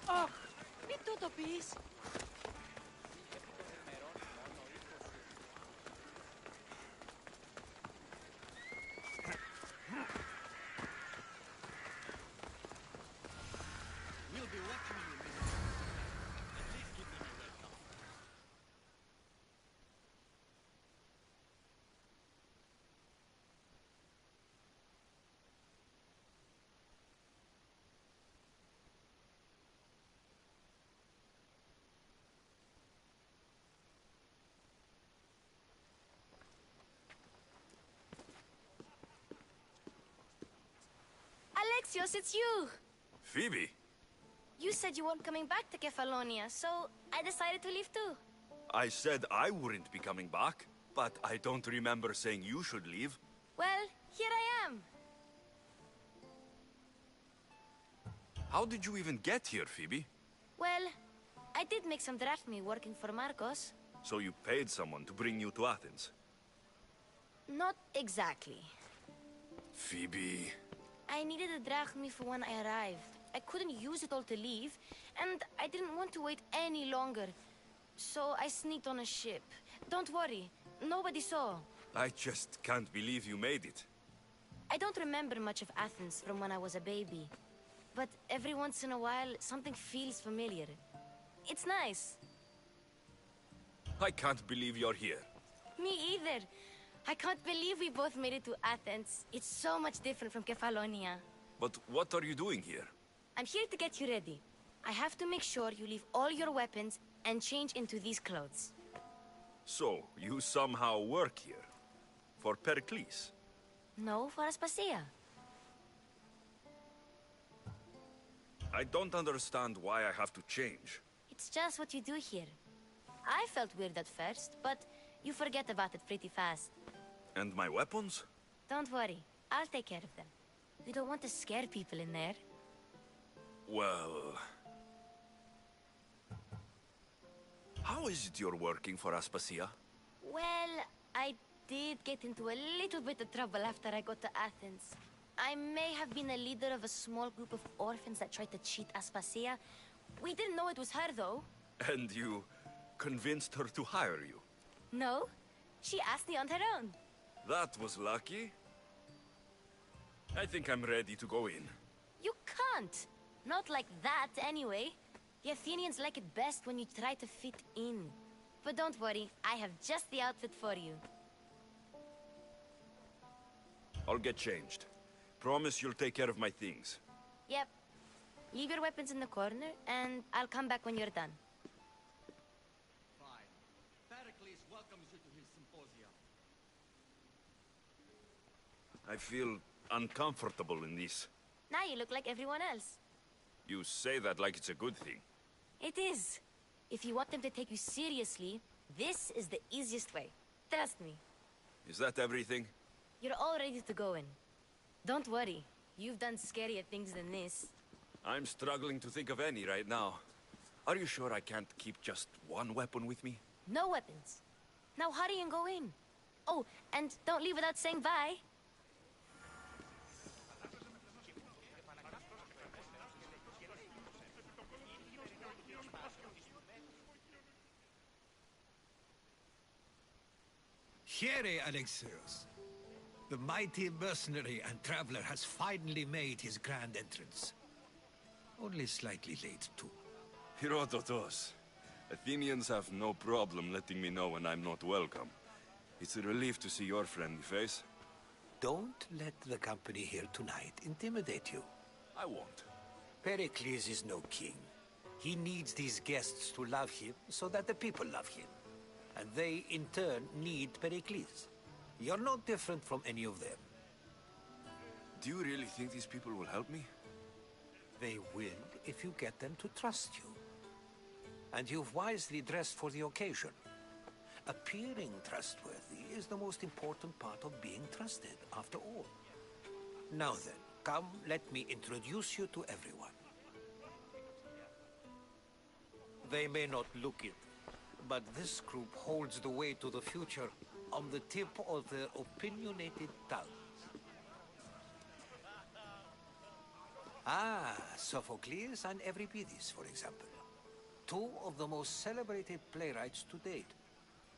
Αχ, μην το πεις. Alexios, it's you! Phoebe? You said you weren't coming back to Kefalonia, so I decided to leave too. I said I wouldn't be coming back, but I don't remember saying you should leave. Well, here I am. How did you even get here, Phoebe? Well, I did make some drachmi working for Marcos. So you paid someone to bring you to Athens? Not exactly. Phoebe... I needed a drachmi for when I arrived. I couldn't use it all to leave, and I didn't want to wait any longer. So I sneaked on a ship. Don't worry, nobody saw. I just can't believe you made it. I don't remember much of Athens from when I was a baby. But every once in a while, something feels familiar. It's nice. I can't believe you're here. Me either. I can't believe we both made it to Athens. It's so much different from Kefalonia. But what are you doing here? I'm here to get you ready. I have to make sure you leave all your weapons and change into these clothes. So, you somehow work here? For Pericles? No, for Aspasia. I don't understand why I have to change. It's just what you do here. I felt weird at first, but you forget about it pretty fast. And my weapons? Don't worry, I'll take care of them. We don't want to scare people in there. Well... How is it you're working for Aspasia? Well, I did get into a little bit of trouble after I got to Athens. I may have been a leader of a small group of orphans that tried to cheat Aspasia. We didn't know it was her, though. And you convinced her to hire you? No, she asked me on her own. That was lucky. I think I'm ready to go in. You can't. Not like that, anyway. The Athenians like it best when you try to fit in. But don't worry, I have just the outfit for you. I'll get changed. Promise you'll take care of my things. Yep. Leave your weapons in the corner, and I'll come back when you're done. Fine. Pericles welcomes you to his symposium. I feel uncomfortable in this. Now you look like everyone else. You say that like it's a good thing. It is. If you want them to take you seriously, this is the easiest way. Trust me. Is that everything? You're all ready to go in. Don't worry. You've done scarier things than this. I'm struggling to think of any right now. Are you sure I can't keep just one weapon with me? No weapons. Now hurry and go in. Oh, and don't leave without saying bye. Here, Alexios. The mighty mercenary and traveler has finally made his grand entrance. Only slightly late, too. Herodotos. Athenians have no problem letting me know when I'm not welcome. It's a relief to see your friendly face. Don't let the company here tonight intimidate you. I won't. Pericles is no king. He needs these guests to love him so that the people love him. And they, in turn, need Pericles. You're no different from any of them. Do you really think these people will help me? They will if you get them to trust you. And you've wisely dressed for the occasion. Appearing trustworthy is the most important part of being trusted, after all. Now then, come, let me introduce you to everyone. They may not look it, but this group holds the way to the future on the tip of their opinionated tongues. Ah, Sophocles and Euripides, for example. Two of the most celebrated playwrights to date.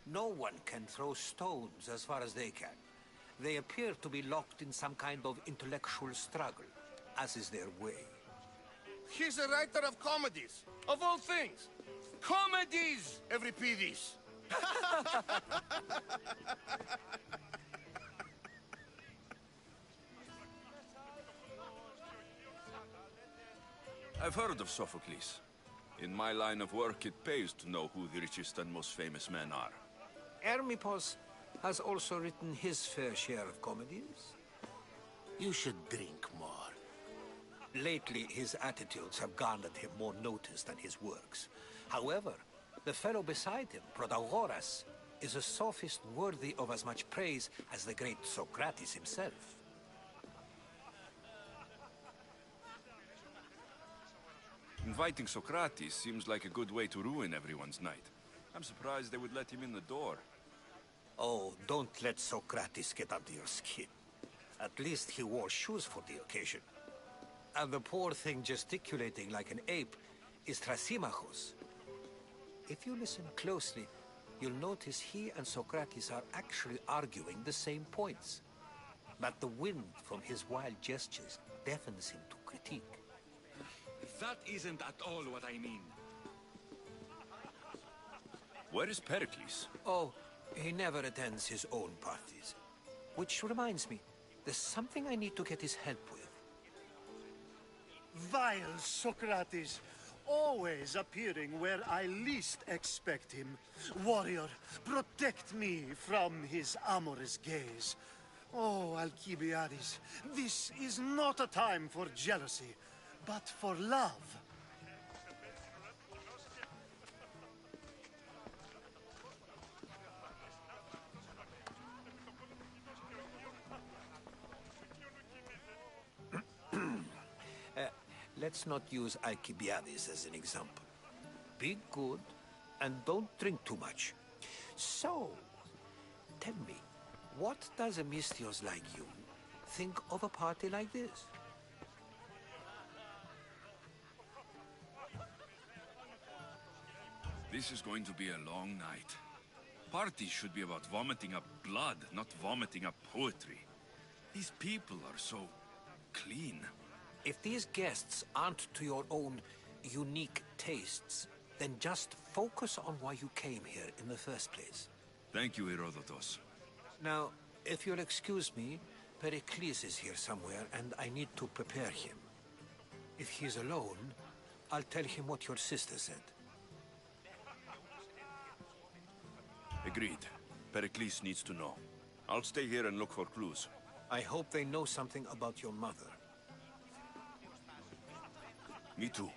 No one can throw stones as far as they can. They appear to be locked in some kind of intellectual struggle, as is their way. He's a writer of comedies, of all things. Comedies, Euripides! I've heard of Sophocles. In my line of work, it pays to know who the richest and most famous men are. Hermippos has also written his fair share of comedies. You should drink more. Lately, his attitudes have garnered him more notice than his works. However, the fellow beside him, Protagoras, is a sophist worthy of as much praise as the great Socrates himself. Inviting Socrates seems like a good way to ruin everyone's night. I'm surprised they would let him in the door. Oh, don't let Socrates get under your skin. At least he wore shoes for the occasion. And the poor thing gesticulating like an ape is Thrasymachos. If you listen closely, you'll notice he and Socrates are actually arguing the same points. But the wind from his wild gestures deafens him to critique. That isn't at all what I mean. Where is Pericles? Oh, he never attends his own parties. Which reminds me, there's something I need to get his help with. Vile Socrates, always appearing where I least expect him. Warrior, protect me from his amorous gaze. Oh, Alcibiades, this is not a time for jealousy, but for love. Let's not use Alcibiades as an example. Be good, and don't drink too much. So, tell me, what does a Misthios like you think of a party like this? This is going to be a long night. Parties should be about vomiting up blood, not vomiting up poetry. These people are so clean. If these guests aren't to your own unique tastes, then just focus on why you came here in the first place. Thank you, Herodotus. Now, if you'll excuse me, Pericles is here somewhere, and I need to prepare him. If he's alone, I'll tell him what your sister said. Agreed. Pericles needs to know. I'll stay here and look for clues. I hope they know something about your mother. Me too.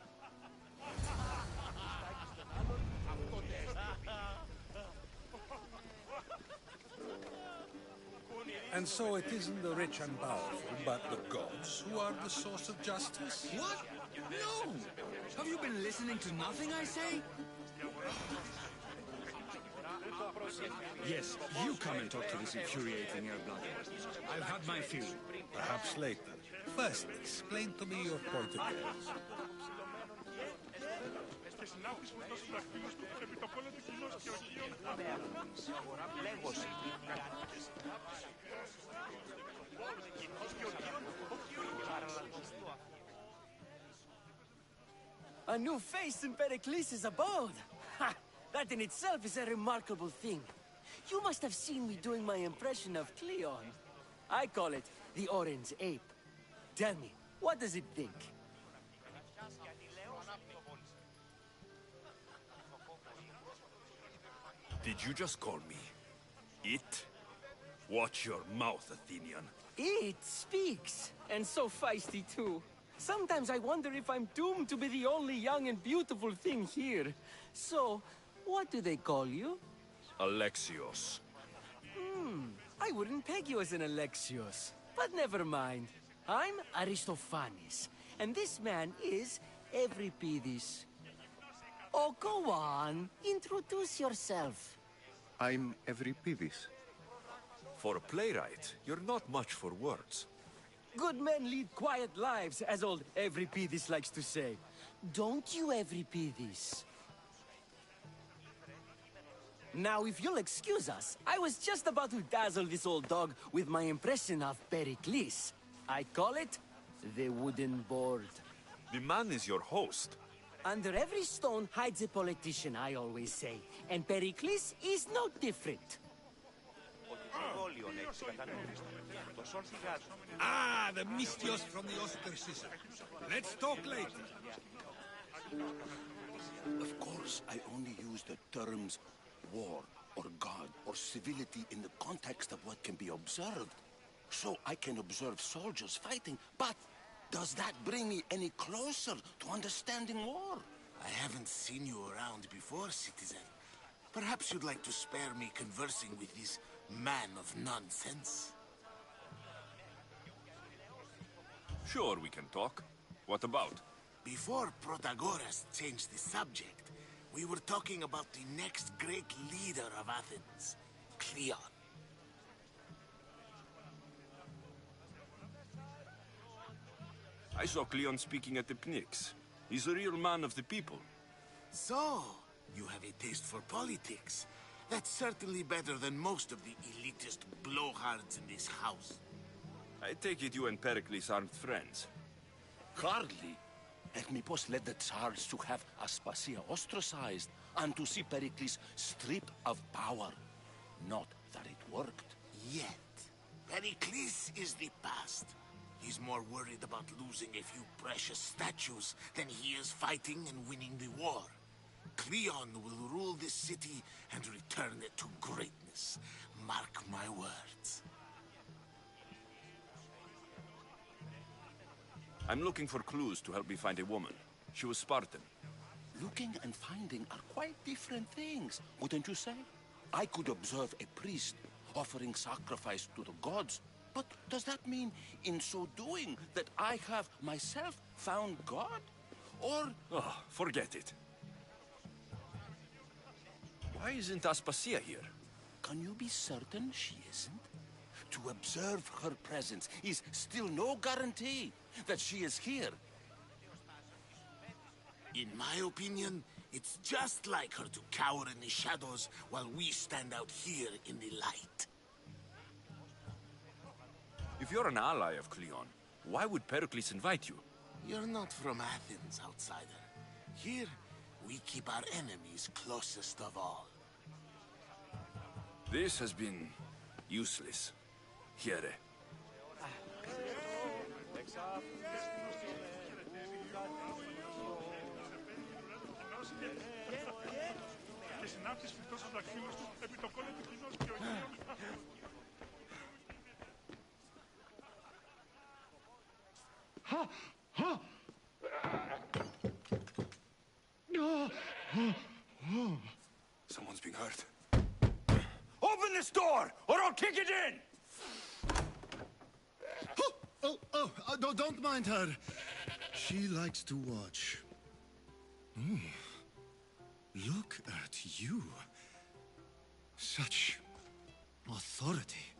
And so it isn't the rich and powerful, but the gods who are the source of justice? What? No! Have you been listening to nothing I say? Yes, you come and talk to this infuriating air-blooded. I've had my fill. Perhaps later. First, explain to me your point of view. A new face in Pericles' abode! Ha! That in itself is a remarkable thing. You must have seen me doing my impression of Cleon. I call it the Orange Ape. Tell me, what does it think? Did you just call me it? Watch your mouth, Athenian. It speaks, and so feisty too. Sometimes I wonder if I'm doomed to be the only young and beautiful thing here. So, what do they call you? Alexios. I wouldn't peg you as an Alexios. But never mind. I'm Aristophanes, and this man is Euripides. Oh, go on. Introduce yourself. I'm Euripides. For a playwright, you're not much for words. Good men lead quiet lives, as old Euripides likes to say. Don't you, Euripides? Now, if you'll excuse us, I was just about to dazzle this old dog with my impression of Pericles. I call it the wooden board. The man is your host. Under every stone hides a politician, I always say. And Pericles is no different. Ah, the Mystios from the ostracism. Let's talk later. Of course, I only use the terms war, or God, or civility in the context of what can be observed. So I can observe soldiers fighting, but does that bring me any closer to understanding war? I haven't seen you around before, citizen. Perhaps you'd like to spare me conversing with this man of nonsense? Sure, we can talk. What about? Before Protagoras changed the subject, we were talking about the next great leader of Athens, Cleon. I saw Cleon speaking at the Pnyx. He's a real man of the people. So, you have a taste for politics. That's certainly better than most of the elitist blowhards in this house. I take it you and Pericles aren't friends. Hardly. Hermippos led the Tsars to have Aspasia ostracized and to see Pericles stripped of power. Not that it worked. Yet, Pericles is the past. He's more worried about losing a few precious statues than he is fighting and winning the war. Cleon will rule this city and return it to greatness. Mark my words. I'm looking for clues to help me find a woman. She was Spartan. Looking and finding are quite different things, wouldn't you say? I could observe a priest offering sacrifice to the gods, but does that mean, in so doing, that I have myself found God? Or... Oh, forget it. Why isn't Aspasia here? Can you be certain she isn't? To observe her presence is still no guarantee that she is here. In my opinion, it's just like her to cower in the shadows while we stand out here in the light. If you're an ally of Cleon, why would Pericles invite you? You're not from Athens, outsider. Here, we keep our enemies closest of all. This has been useless. Here. Someone's being hurt. Open this door, or I'll kick it in! Don't mind her. She likes to watch. Look at you. Such authority.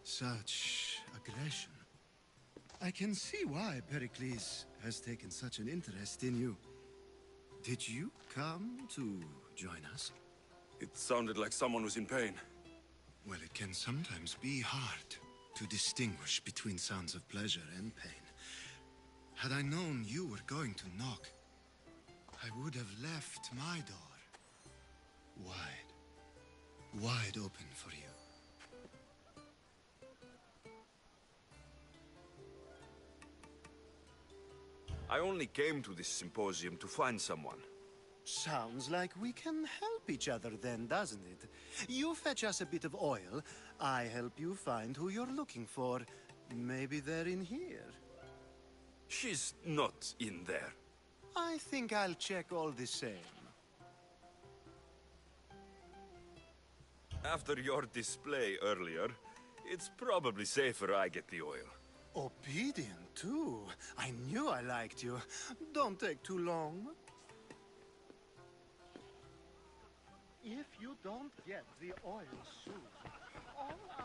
Such aggression. I can see why Pericles has taken such an interest in you. Did you come to join us? It sounded like someone was in pain. Well, it can sometimes be hard to distinguish between sounds of pleasure and pain. Had I known you were going to knock, I would have left my door wide open for you. I only came to this symposium to find someone. Sounds like we can help each other then, doesn't it? You fetch us a bit of oil, I help you find who you're looking for. Maybe they're in here. She's not in there. I think I'll check all the same. After your display earlier, it's probably safer I get the oil. Obedient, too. I knew I liked you. Don't take too long. If you don't get the oil soon, all our...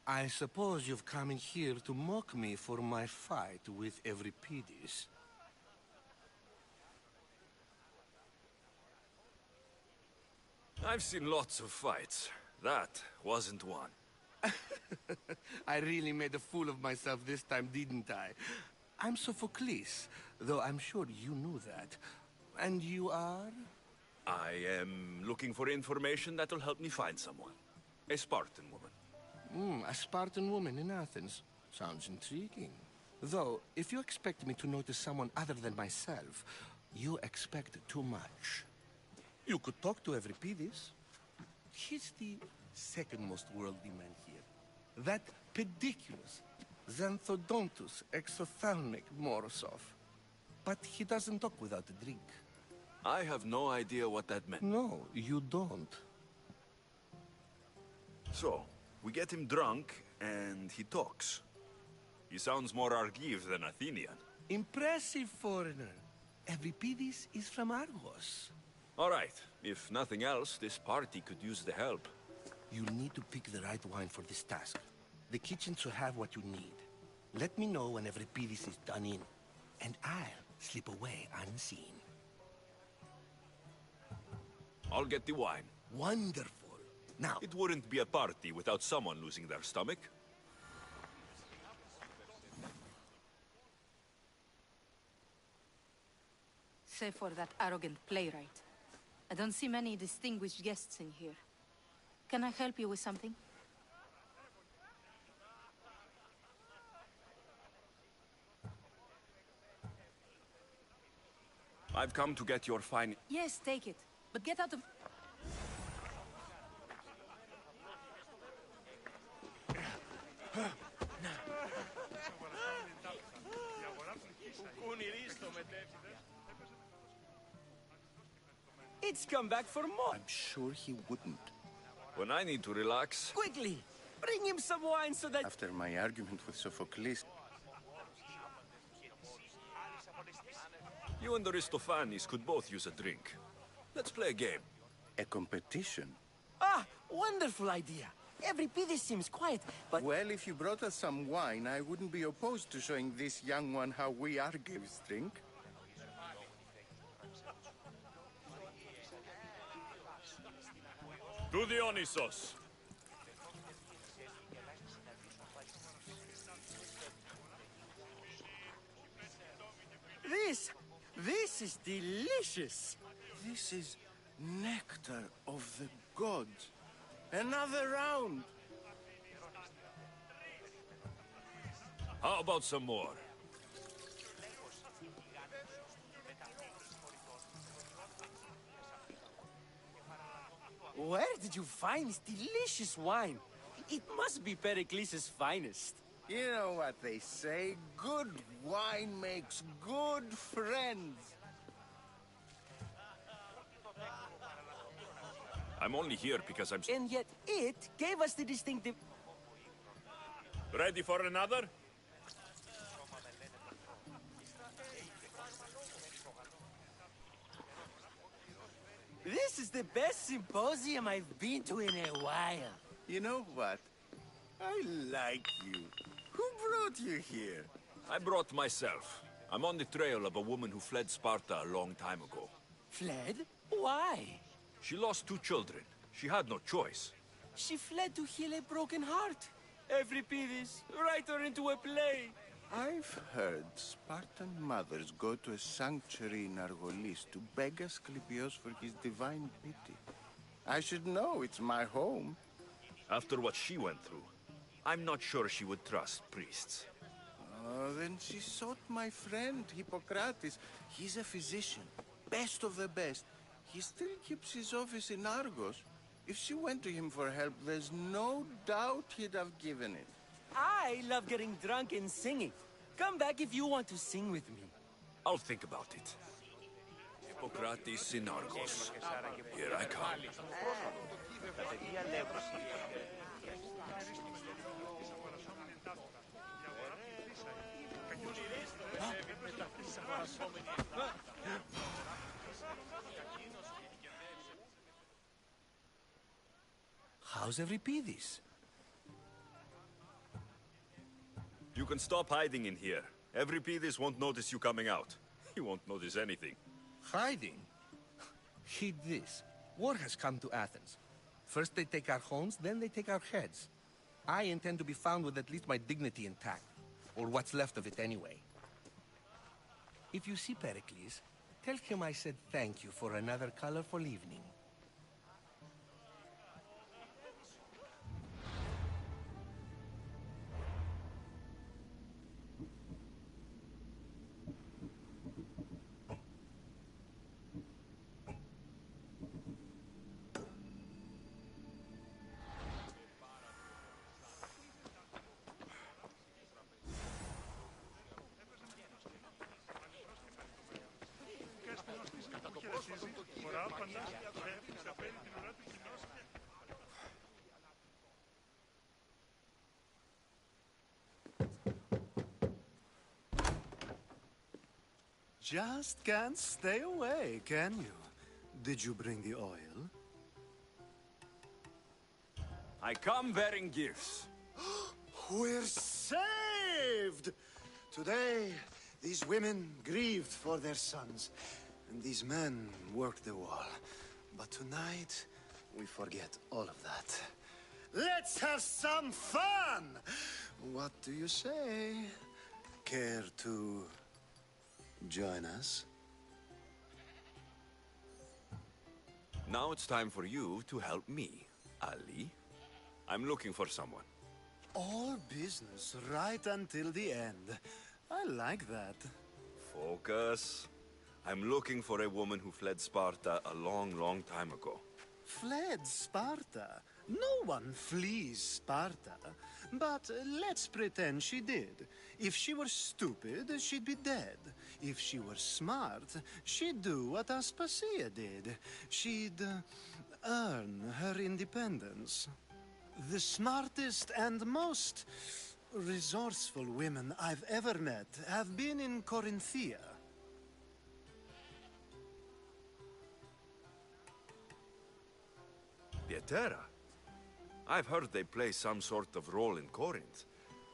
I suppose you've come in here to mock me for my fight with Euripides. I've seen lots of fights. That wasn't one. I really made a fool of myself this time, didn't I? I'm Sophocles, though I'm sure you knew that. And you are? I am looking for information that'll help me find someone. A Spartan woman. A Spartan woman in Athens. Sounds intriguing. Though, if you expect me to notice someone other than myself, you expect too much. You could talk to Euripides. He's the second most worldly man here. That pediculous, xanthodontus, exophthalmic Morosov. But he doesn't talk without a drink. I have no idea what that meant. No, you don't. So, we get him drunk, and he talks. He sounds more Argive than Athenian. Impressive, foreigner. Euripides is from Argos. All right. If nothing else, this party could use the help. You'll need to pick the right wine for this task. The kitchen should have what you need. Let me know when Euripides is done in, and I'll slip away unseen. I'll get the wine. Wonderful. Now... It wouldn't be a party without someone losing their stomach. Save for that arrogant playwright. I don't see many distinguished guests in here. Can I help you with something? I've come to get your fine... Yes, take it. But get out of... It's come back for more. I'm sure he wouldn't. When I need to relax... Quickly! Bring him some wine so that... After my argument with Sophocles... You and Aristophanes could both use a drink. Let's play a game. A competition? Ah! Wonderful idea! Euripides seems quiet, but... Well, if you brought us some wine, I wouldn't be opposed to showing this young one how we Argives drink. To Dionysos! This is delicious! This is nectar of the gods. Another round! How about some more? Where did you find this delicious wine? It must be Pericles' finest. You know what they say, good wine makes good friends. I'm only here because I'm... And yet it gave us the distinctive... Ready for another? This is the best symposium I've been to in a while. You know what? I like you. Who brought you here? I brought myself. I'm on the trail of a woman who fled Sparta a long time ago. Fled? Why? She lost 2 children. She had no choice. She fled to heal a broken heart. Euripides, write her into a play. I've heard Spartan mothers go to a sanctuary in Argolis to beg Asclepios for his divine pity. I should know, it's my home. After what she went through, I'm not sure she would trust priests. Oh, then she sought my friend, Hippocrates. He's a physician, best of the best. He still keeps his office in Argos. If she went to him for help, there's no doubt he'd have given it. I love getting drunk and singing. Come back if you want to sing with me. I'll think about it. Hippocrates in Argos. Here I come. How's Euripides? You can stop hiding in here. Euripides won't notice you coming out. He won't notice anything. Hiding? Heed this. War has come to Athens. First they take our homes, then they take our heads. I intend to be found with at least my dignity intact. Or what's left of it anyway. If you see Pericles, tell him I said thank you for another colorful evening. Just can't stay away, can you? Did you bring the oil? I come bearing gifts. We're saved! Today, these women grieved for their sons, and these men worked the wall. But tonight, we forget all of that. Let's have some fun! What do you say? Care to join us? Now it's time for you to help me, Ali. I'm looking for someone. All business right until the end. I like that. Focus. I'm looking for a woman who fled Sparta a long, long time ago. Fled Sparta? No one flees Sparta. But let's pretend she did. If she were stupid, she'd be dead. If she were smart, she'd do what Aspasia did. She'd earn her independence. The smartest and most resourceful women I've ever met have been in Corinthia. Pietera? I've heard they play some sort of role in Corinth,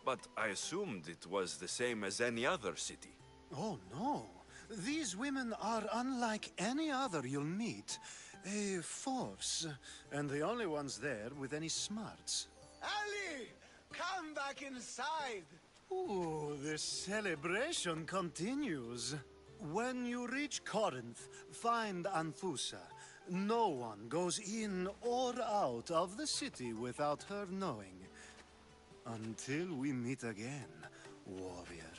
but I assumed it was the same as any other city. Oh, no. These women are unlike any other you'll meet. A force, and the only ones there with any smarts. Ali! Come back inside! Ooh, the celebration continues. When you reach Corinth, find Anthusa. No one goes in or out of the city without her knowing. Until we meet again, warrior.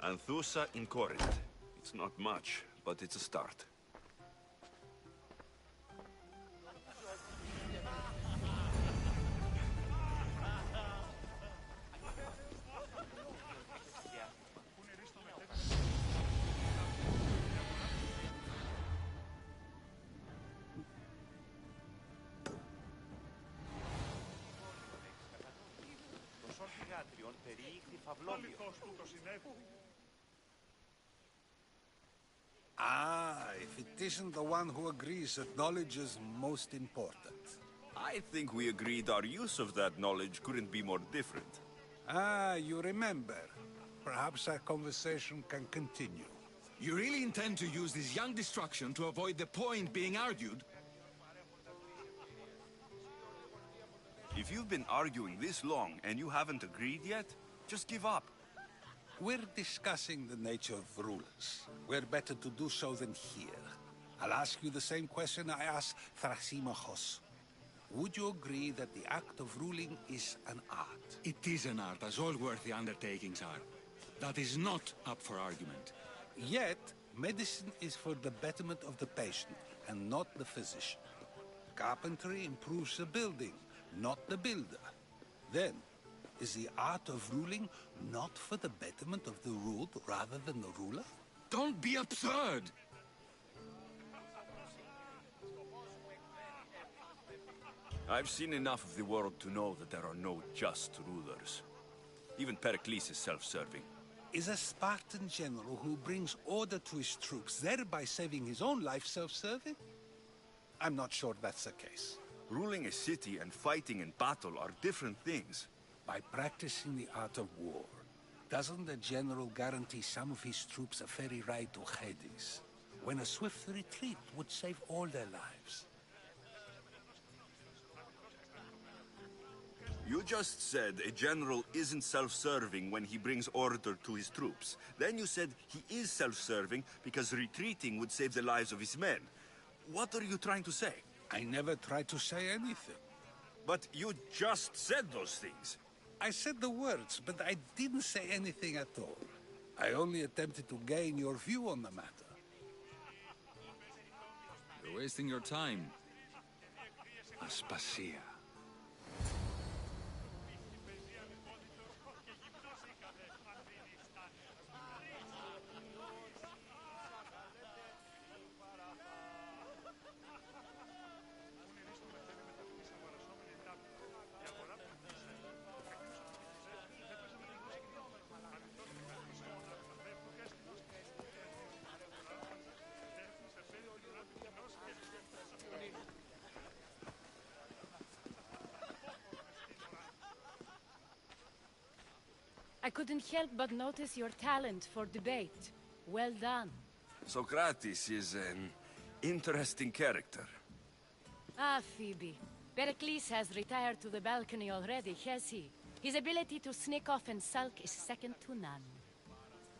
Anthusa in Corinth. It's not much, but it's a start. Ah, if it isn't the one who agrees that knowledge is most important. I think we agreed our use of that knowledge couldn't be more different. Ah, you remember. Perhaps our conversation can continue. You really intend to use this young destruction to avoid the point being argued? If you've been arguing this long and you haven't agreed yet, just give up. We're discussing the nature of rulers. Where better to do so than here? I'll ask you the same question I asked Thrasymachos. Would you agree that the act of ruling is an art? It is an art, as all worthy undertakings are. That is not up for argument. Yet, medicine is for the betterment of the patient, and not the physician. Carpentry improves the building, not the builder. Then, is the art of ruling not for the betterment of the ruled rather than the ruler? Don't be absurd! I've seen enough of the world to know that there are no just rulers. Even Pericles is self-serving. Is a Spartan general who brings order to his troops, thereby saving his own life, self-serving? I'm not sure that's the case. Ruling a city and fighting in battle are different things. By practicing the art of war, doesn't the general guarantee some of his troops a ferry ride to Hades, when a swift retreat would save all their lives? You just said a general isn't self-serving when he brings order to his troops. Then you said he is self-serving because retreating would save the lives of his men. What are you trying to say? I never tried to say anything. But you just said those things. I said the words, but I didn't say anything at all. I only attempted to gain your view on the matter. You're wasting your time. Aspasia. I couldn't help but notice your talent for debate. Well done. Socrates is an interesting character. Ah, Phoebe. Pericles has retired to the balcony already, has he? His ability to sneak off and sulk is second to none.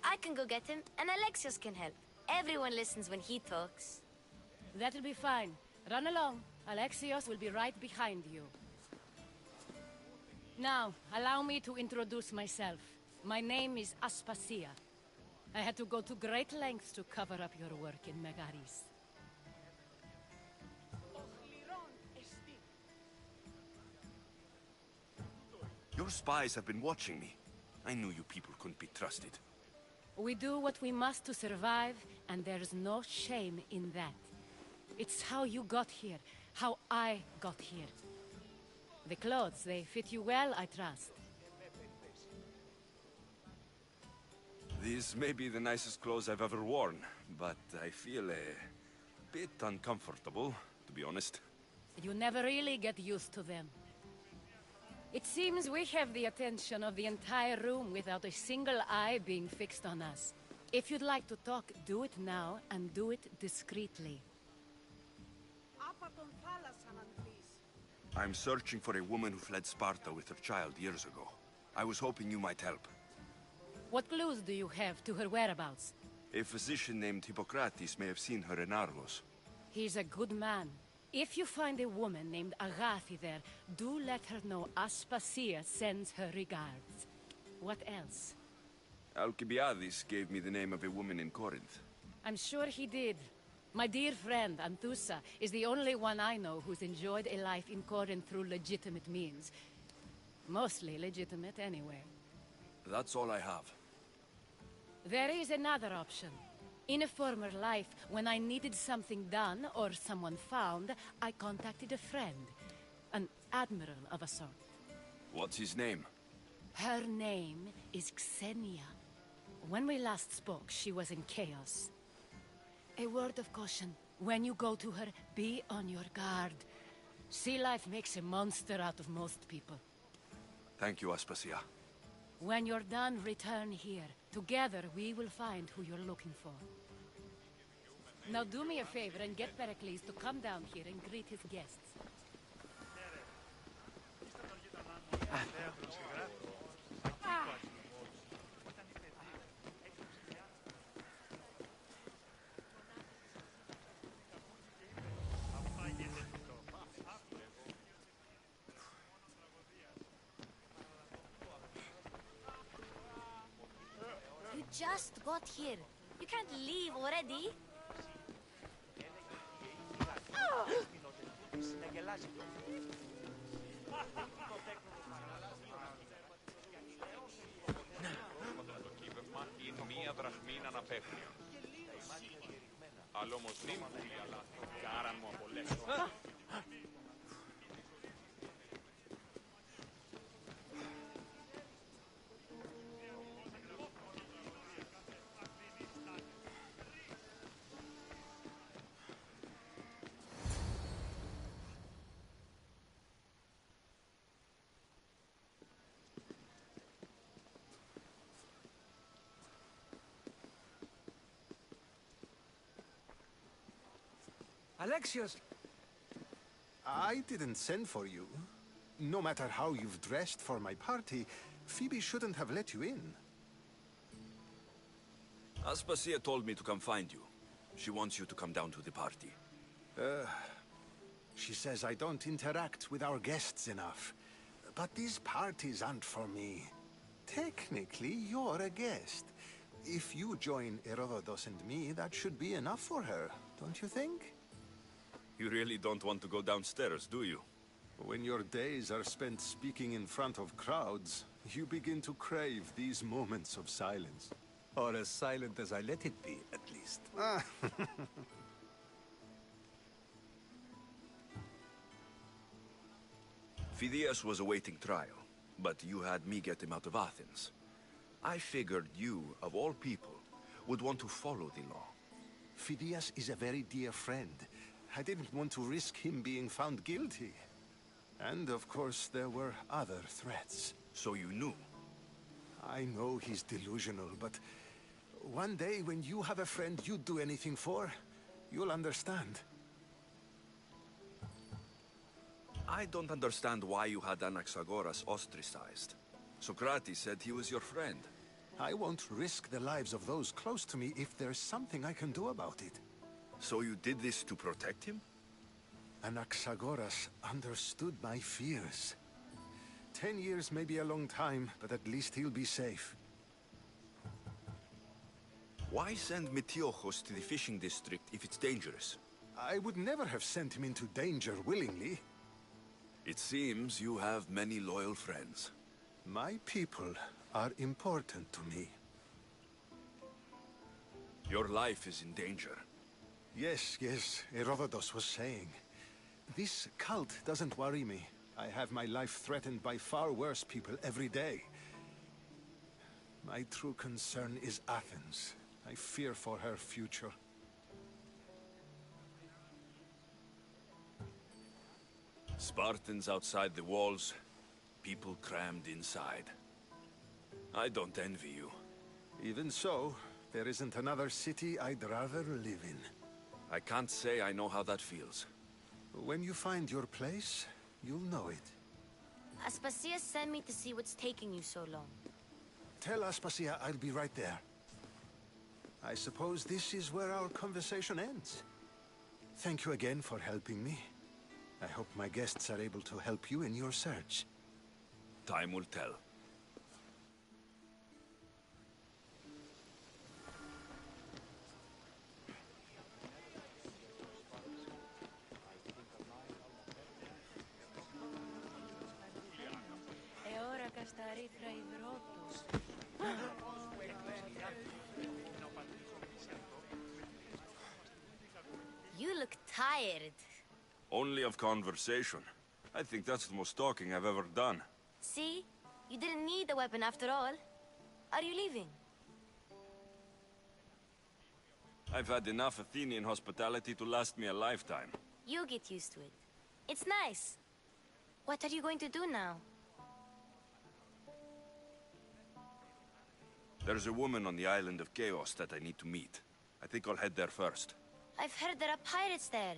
I can go get him, and Alexios can help. Everyone listens when he talks. That'll be fine. Run along. Alexios will be right behind you. Now, allow me to introduce myself. My name is Aspasia. I had to go to great lengths to cover up your work in Megaris. Your spies have been watching me. I knew you people couldn't be trusted. We do what we must to survive, and there's no shame in that. It's how you got here, how I got here. The clothes, they fit you well, I trust. These may be the nicest clothes I've ever worn, but I feel a bit uncomfortable, to be honest. You never really get used to them. It seems we have the attention of the entire room without a single eye being fixed on us. If you'd like to talk, do it now, and do it discreetly. I'm searching for a woman who fled Sparta with her child years ago. I was hoping you might help. What clues do you have to her whereabouts? A physician named Hippocrates may have seen her in Argos. He's a good man. If you find a woman named Agathi there, do let her know Aspasia sends her regards. What else? Alcibiades gave me the name of a woman in Corinth. I'm sure he did. My dear friend, Anthusa, is the only one I know who's enjoyed a life in Corinth through legitimate means. Mostly legitimate, anyway. That's all I have. There is another option. In a former life, when I needed something done or someone found, I contacted a friend. An admiral of a sort. What's his name? Her name is Xenia. When we last spoke, she was in chaos. A word of caution. When you go to her, be on your guard. Sea life makes a monster out of most people. Thank you, Aspasia. When you're done, return here. Together, we will find who you're looking for. Now do me a favor and get Pericles to come down here and greet his guests. You just got here. You can't leave already. Alexios! I didn't send for you. No matter how you've dressed for my party, Phoebe shouldn't have let you in. Aspasia told me to come find you. She wants you to come down to the party. She says I don't interact with our guests enough. But these parties aren't for me. Technically, you're a guest. If you join Herodotus and me, that should be enough for her, don't you think? You really don't want to go downstairs, do you? When your days are spent speaking in front of crowds, you begin to crave these moments of silence. Or as silent as I let it be, at least. Phidias was awaiting trial, but you had me get him out of Athens. I figured you, of all people, would want to follow the law. Phidias is a very dear friend. I didn't want to risk him being found guilty. And of course, there were other threats. So you knew? I know he's delusional, but one day when you have a friend you'd do anything for, you'll understand. I don't understand why you had Anaxagoras ostracized. Socrates said he was your friend. I won't risk the lives of those close to me if there's something I can do about it. So you did this to protect him? Anaxagoras understood my fears. 10 years may be a long time, but at least he'll be safe. Why send Metiochos to the fishing district if it's dangerous? I would never have sent him into danger willingly. It seems you have many loyal friends. My people are important to me. Your life is in danger. Yes, Herodotus was saying. This cult doesn't worry me. I have my life threatened by far worse people every day. My true concern is Athens. I fear for her future. Spartans outside the walls, people crammed inside. I don't envy you. Even so, there isn't another city I'd rather live in. I can't say I know how that feels. When you find your place, you'll know it. Aspasia sent me to see what's taking you so long. Tell Aspasia I'll be right there. I suppose this is where our conversation ends. Thank you again for helping me. I hope my guests are able to help you in your search. Time will tell. You look tired. Only of conversation. I think that's the most talking I've ever done. See? You didn't need the weapon after all. Are you leaving? I've had enough Athenian hospitality to last me a lifetime. You'll get used to it. It's nice. What are you going to do now? There's a woman on the island of Chaos that I need to meet. I think I'll head there first. I've heard there are pirates there.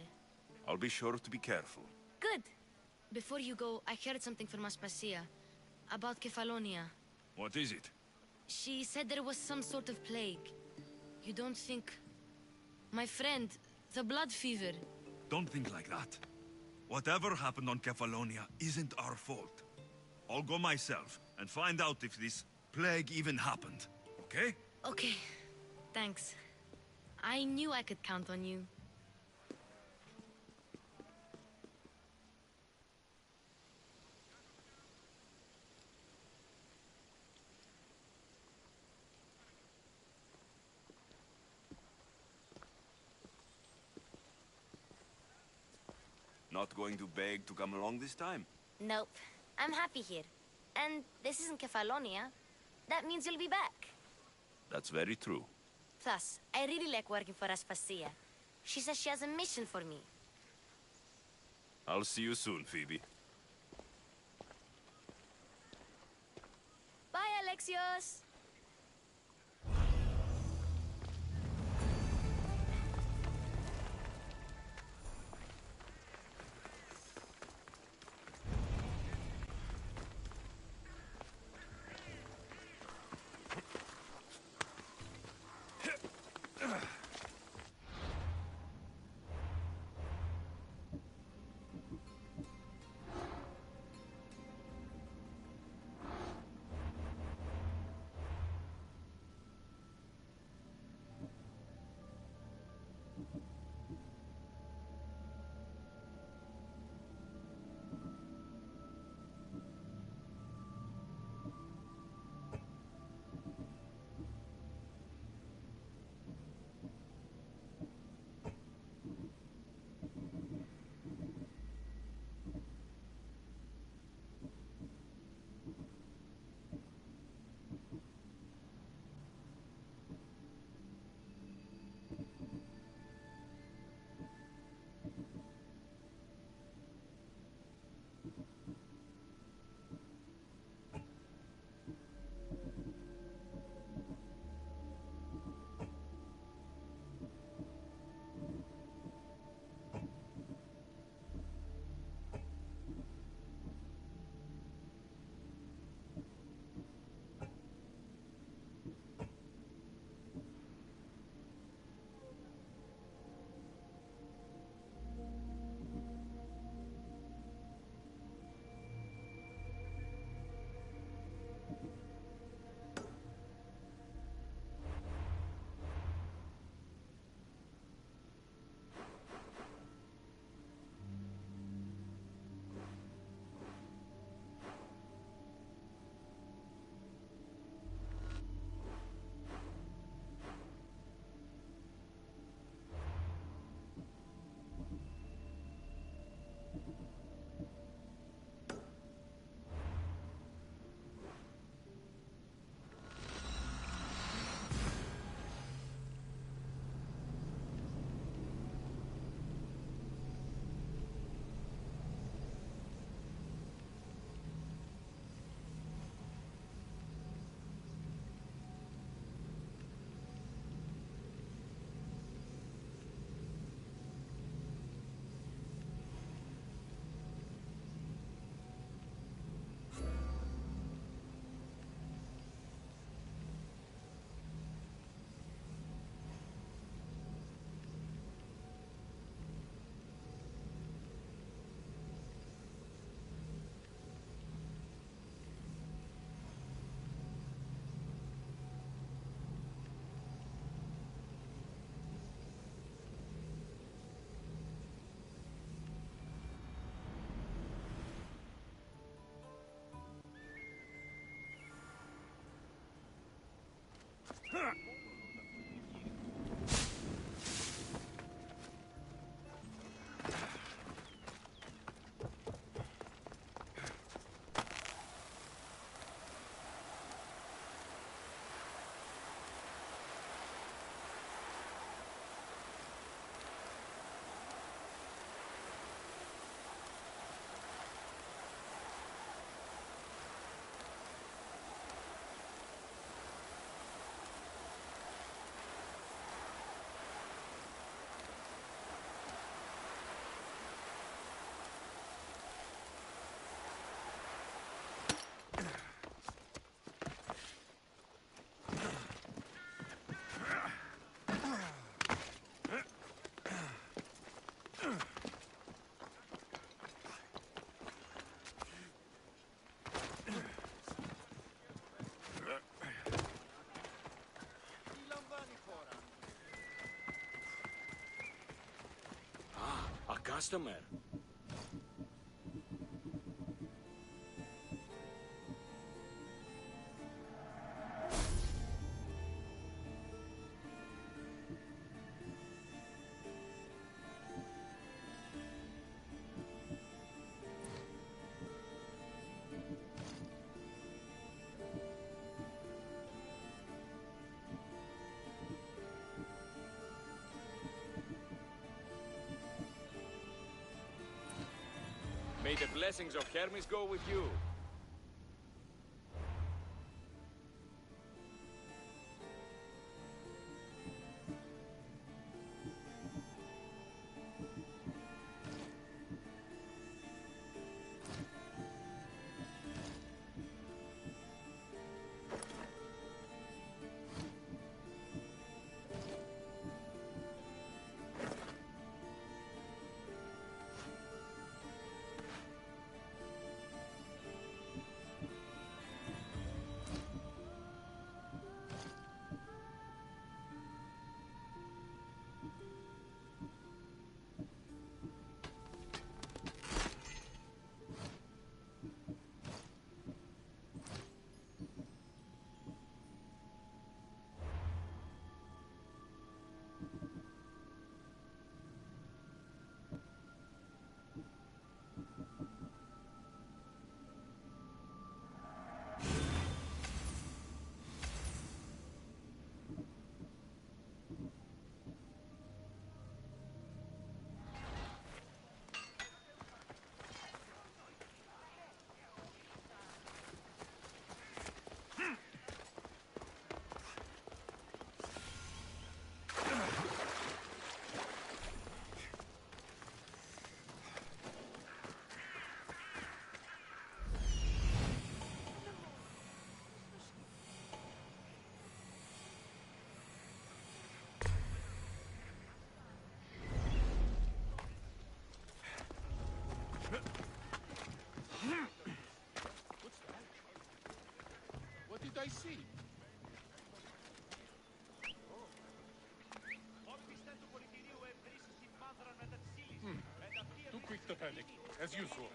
I'll be sure to be careful. Good. Before you go, I heard something from Aspasia. About Kefalonia. What is it? She said there was some sort of plague. You don't think... My friend, the blood fever. Don't think like that. Whatever happened on Kefalonia isn't our fault. I'll go myself and find out if this plague even happened, okay? Okay. Thanks. I knew I could count on you. Not going to beg to come along this time? Nope. I'm happy here. And this isn't Kefalonia. That means you'll be back. That's very true. Plus, I really like working for Aspasia. She says she has a mission for me. I'll see you soon, Phoebe. Bye, Alexios! Customer. May the blessings of Hermes go with you. What did I see? Too quick to panic, as usual.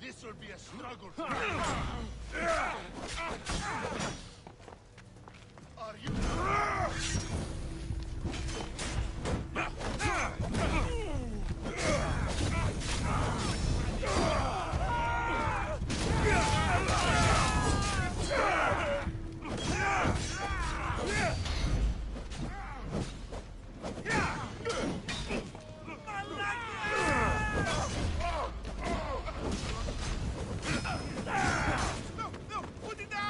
This will be a struggle. Are you? Put it down!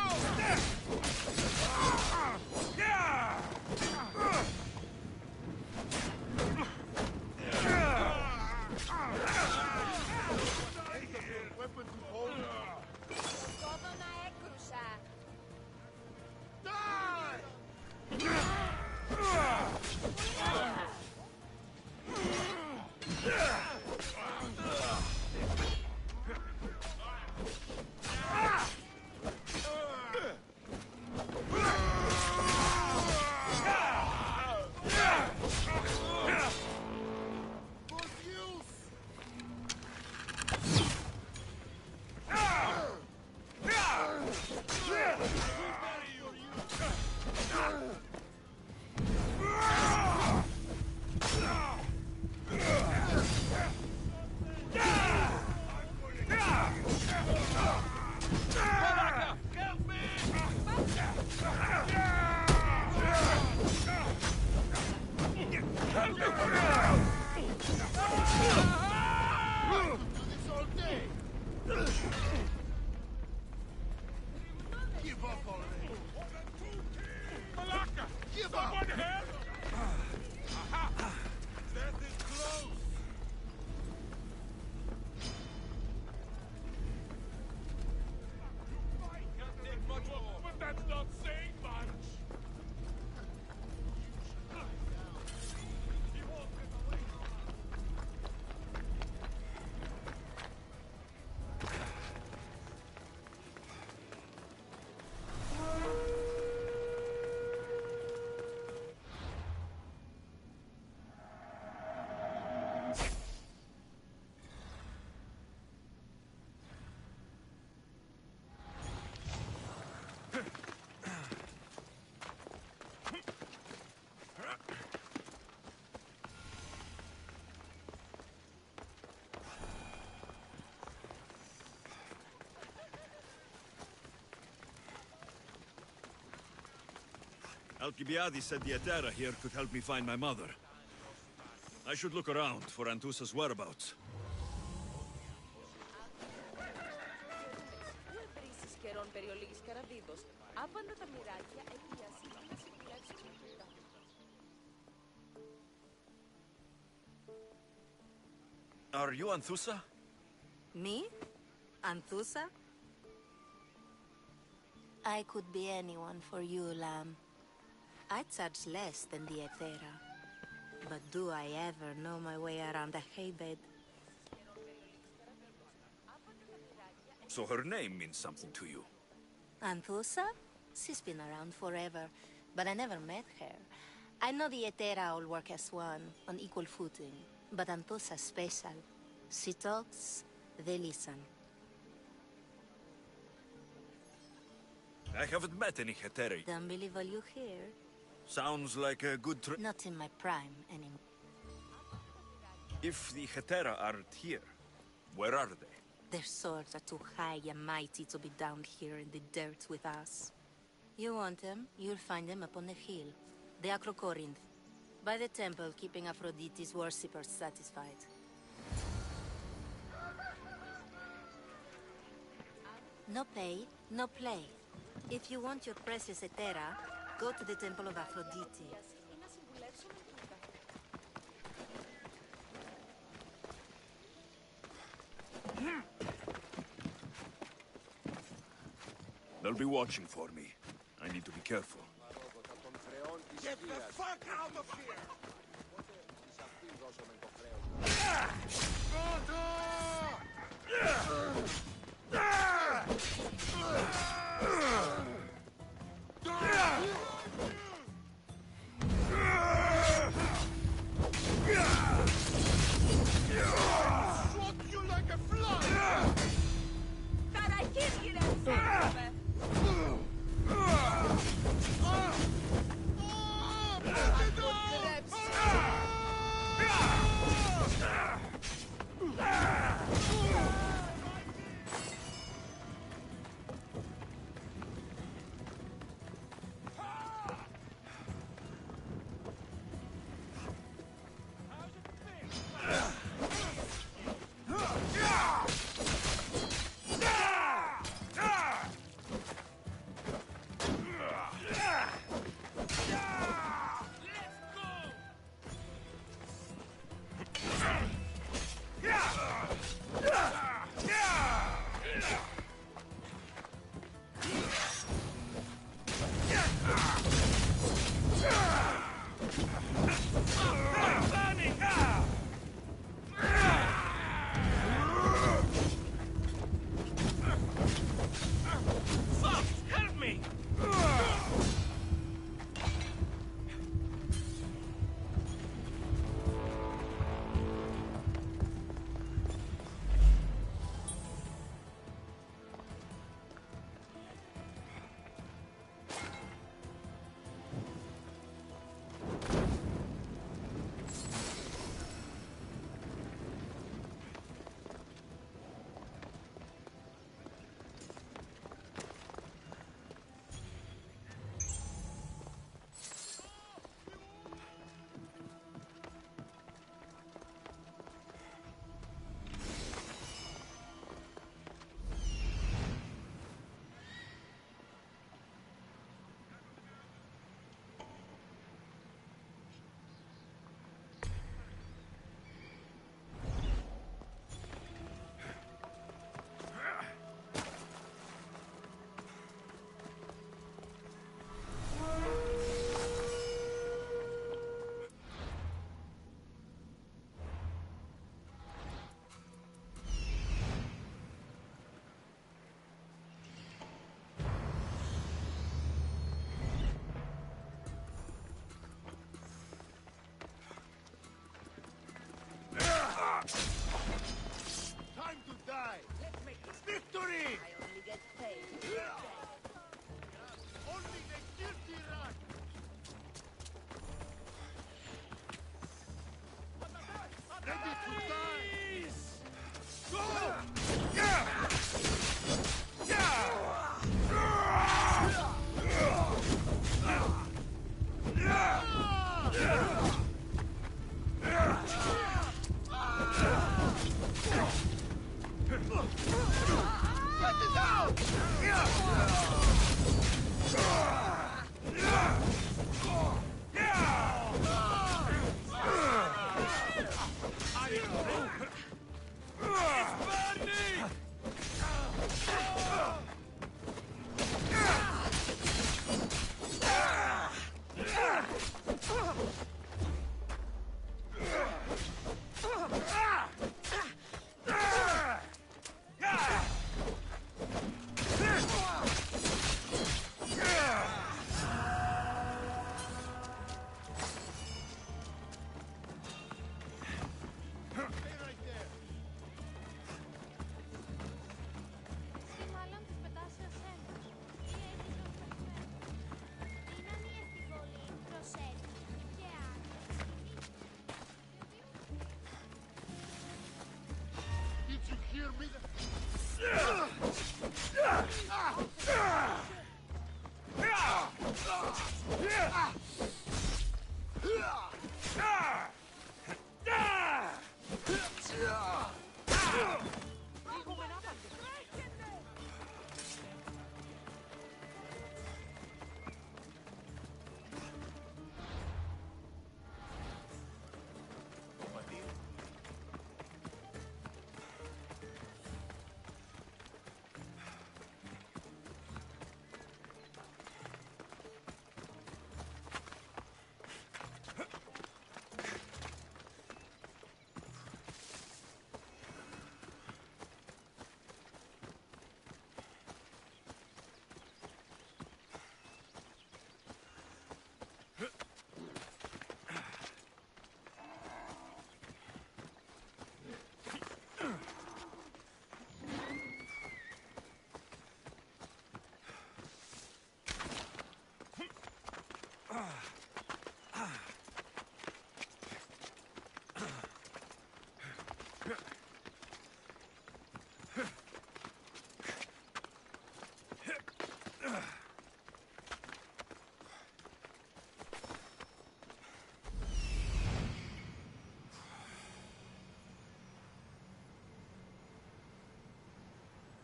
Alcibiades said the Etera here could help me find my mother. I should look around for Anthusa's whereabouts. Are you Anthusa? Me? Anthusa? I could be anyone for you, Lamb. I charge less than the Ethera. But do I ever know my way around a haybed? So her name means something to you. Anthusa? She's been around forever, but I never met her. I know the Ethera all work as one, on equal footing. But Anthusa's special. She talks, they listen. I haven't met any Heteri. Don't believe all you hear. Sounds like a good Not in my prime anymore. If the Hetera aren't here, where are they? Their swords are too high and mighty to be down here in the dirt with us. You want them, you'll find them up on the hill. The Acrocorinth. By the temple, keeping Aphrodite's worshippers satisfied. No pay, no play. If you want your precious Ethera, go to the temple of Aphrodite. They'll be watching for me. I need to be careful. Get the fuck out of here! Swat you like a fly!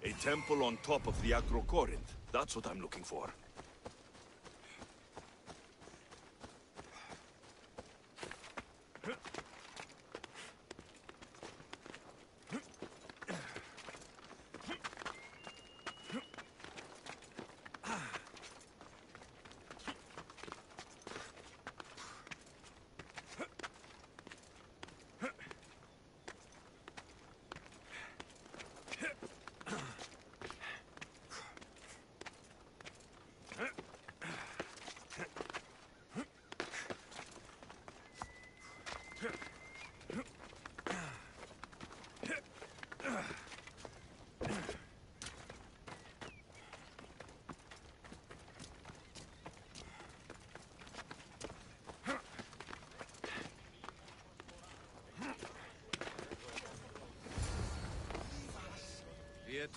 A temple on top of the Acrocorinth. That's what I'm looking for.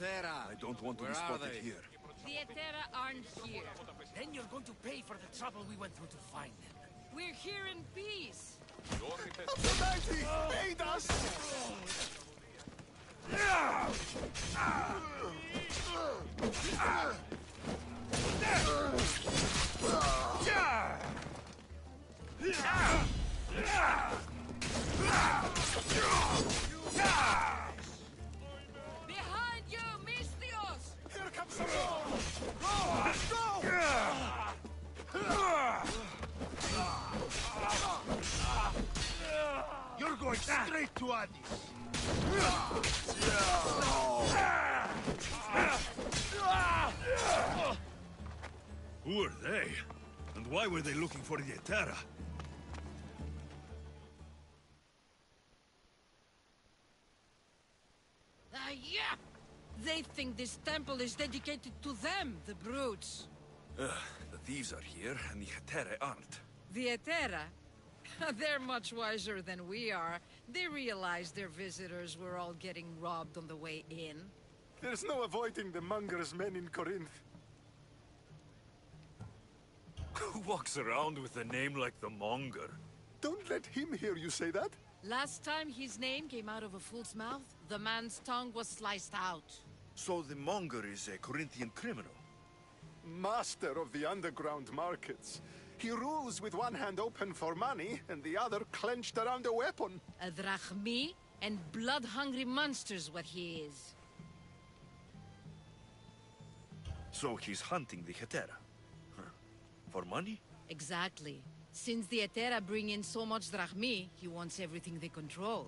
I don't want to be spotted here. The Etera aren't here. Then you're going to pay for the trouble we went through to find them. We're here in peace. Aphrodite, aid us! Behind you, Mystios! Here comes some more! Go! You're going straight to Odyssey. Who are they? And why were they looking for the Etera? Yeah! They think this temple is dedicated to them, the brutes. The thieves are here, and the Etera aren't. The Etera? They're much wiser than we are. They realized their visitors were all getting robbed on the way in. There's no avoiding the monger's men in Corinth. Who walks around with a name like the Monger? Don't let him hear you say that. Last time his name came out of a fool's mouth, the man's tongue was sliced out. So the monger is a Corinthian criminal? Master of the underground markets. He rules with one hand open for money and the other clenched around a weapon. A drachmi and blood-hungry monster's what he is. So he's hunting the Hetera? Huh. For money? Exactly. Since the Etera bring in so much drachmi, he wants everything they control.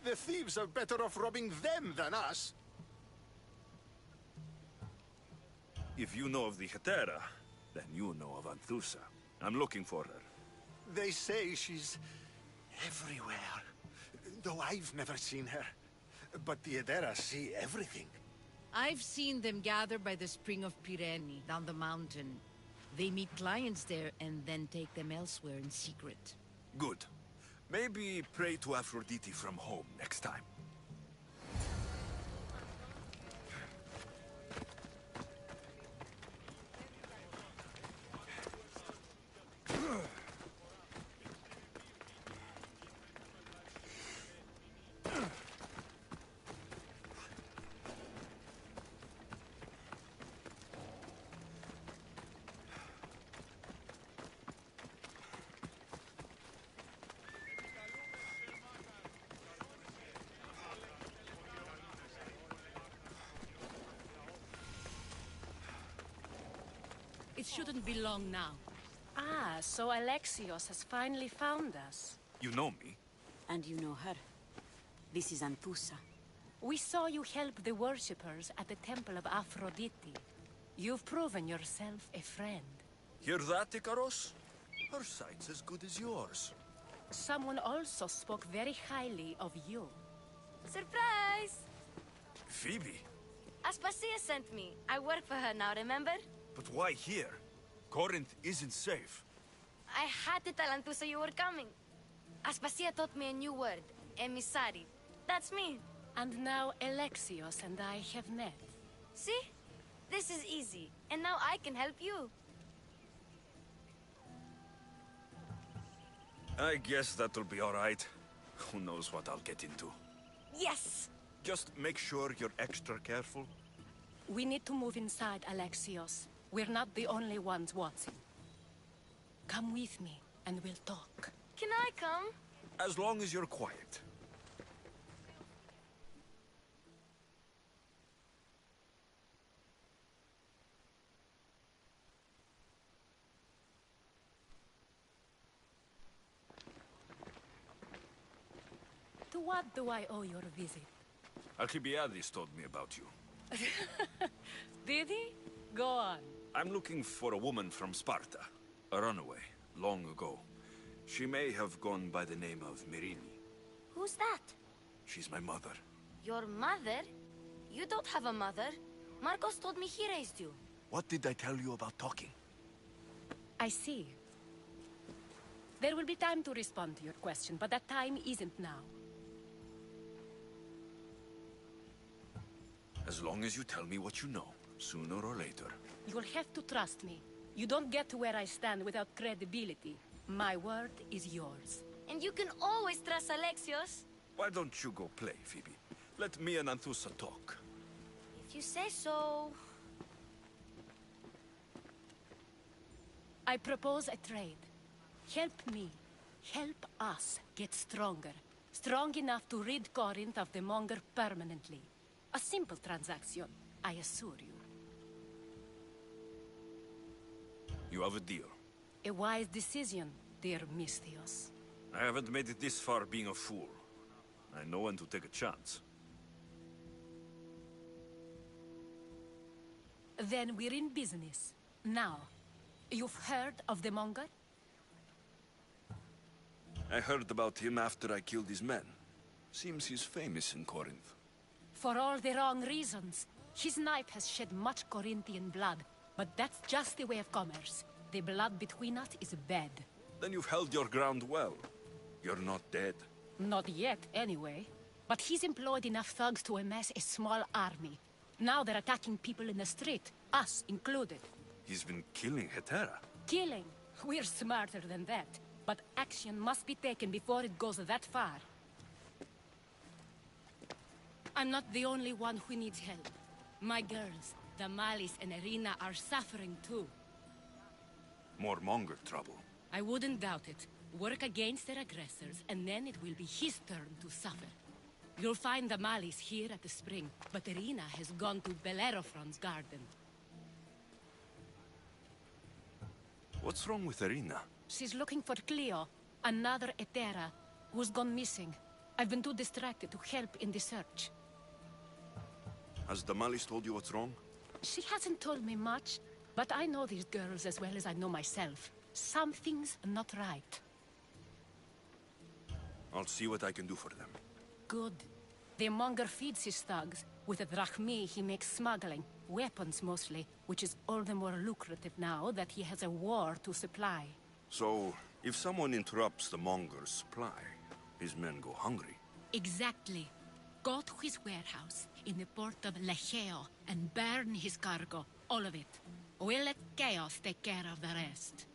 The thieves are better off robbing them than us. If you know of the Hetera, then you know of Anthusa. I'm looking for her. They say she's everywhere, though I've never seen her. But the Edera see everything. I've seen them gather by the spring of Pireni, down the mountain. They meet clients there and then take them elsewhere in secret. Good. Maybe pray to Aphrodite from home next time. It shouldn't be long now. Ah, so Alexios has finally found us. You know me? And you know her. This is Anthusa. We saw you help the worshippers at the Temple of Aphrodite. You've proven yourself a friend. Hear that, Ikaros? Her sight's as good as yours. Someone also spoke very highly of you. Surprise! Phoebe? Aspasia sent me. I work for her now, remember? But why here? Corinth isn't safe. I had to tell Anthusa you were coming. Aspasia taught me a new word. Emissary. That's me. And now Alexios and I have met. See? This is easy. And now I can help you. I guess that'll be all right. Who knows what I'll get into. Yes! Just make sure you're extra careful. We need to move inside, Alexios. We're not the only ones watching. Come with me, and we'll talk. Can I come? As long as you're quiet. To what do I owe your visit? Alcibiades told me about you. Did he? Go on. I'm looking for a woman from Sparta. A runaway, long ago. She may have gone by the name of Myrine. Who's that? She's my mother. Your mother? You don't have a mother. Marcos told me he raised you. What did I tell you about talking? I see. There will be time to respond to your question, but that time isn't now. As long as you tell me what you know, sooner or later. You'll have to trust me. You don't get to where I stand without credibility. My word is yours. And you can always trust Alexios. Why don't you go play, Phoebe? Let me and Anthusa talk. If you say so... I propose a trade. Help me. Help us get stronger. Strong enough to rid Corinth of the Monger permanently. A simple transaction, I assure you. You have a deal. A wise decision, dear Misthios. I haven't made it this far being a fool. I know when to take a chance. Then we're in business. Now, you've heard of the Monger? I heard about him after I killed his men. Seems he's famous in Corinth. For all the wrong reasons. His knife has shed much Corinthian blood, but that's just the way of commerce. The blood between us is bad. Then you've held your ground well. You're not dead. Not yet, anyway. But he's employed enough thugs to amass a small army. Now they're attacking people in the street, us included. He's been killing Hetera. Killing? We're smarter than that. But action must be taken before it goes that far. I'm not the only one who needs help. My girls, Damalis and Irina, are suffering too. More Monger trouble. I wouldn't doubt it. Work against their aggressors, and then it will be his turn to suffer. You'll find Damalis here at the spring, but Irina has gone to Bellerophon's garden. What's wrong with Irina? She's looking for Cleo, another Etera, who's gone missing. I've been too distracted to help in the search. Has Damalis told you what's wrong? She hasn't told me much, but I know these girls as well as I know myself. Something's not right. I'll see what I can do for them. Good. The monger feeds his thugs. With the drachmi, he makes smuggling. Weapons, mostly, which is all the more lucrative now that he has a war to supply. So, if someone interrupts the Monger's supply, his men go hungry. Exactly. Go to his warehouse in the port of Lecheo and burn his cargo, all of it. We'll let Chaos take care of the rest.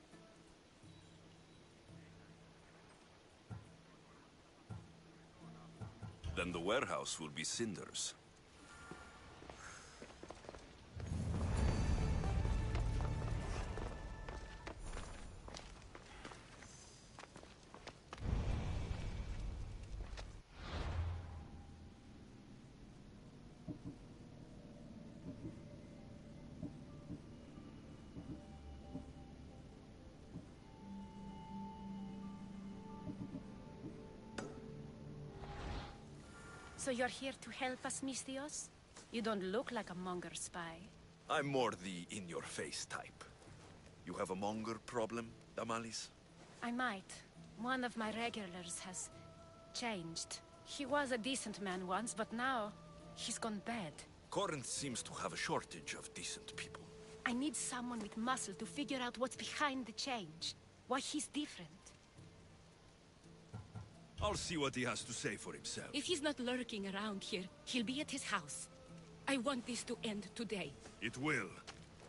Then the warehouse will be cinders. So you're here to help us, Misthios? You don't look like a monger spy. I'm more the in-your-face type. You have a Monger problem, Damalis? I might. One of my regulars has changed. He was a decent man once, but now he's gone bad. Corinth seems to have a shortage of decent people. I need someone with muscle to figure out what's behind the change. Why he's different. I'll see what he has to say for himself. If he's not lurking around here, he'll be at his house. I want this to end today. It will.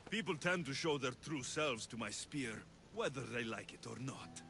People tend to show their true selves to my spear, whether they like it or not.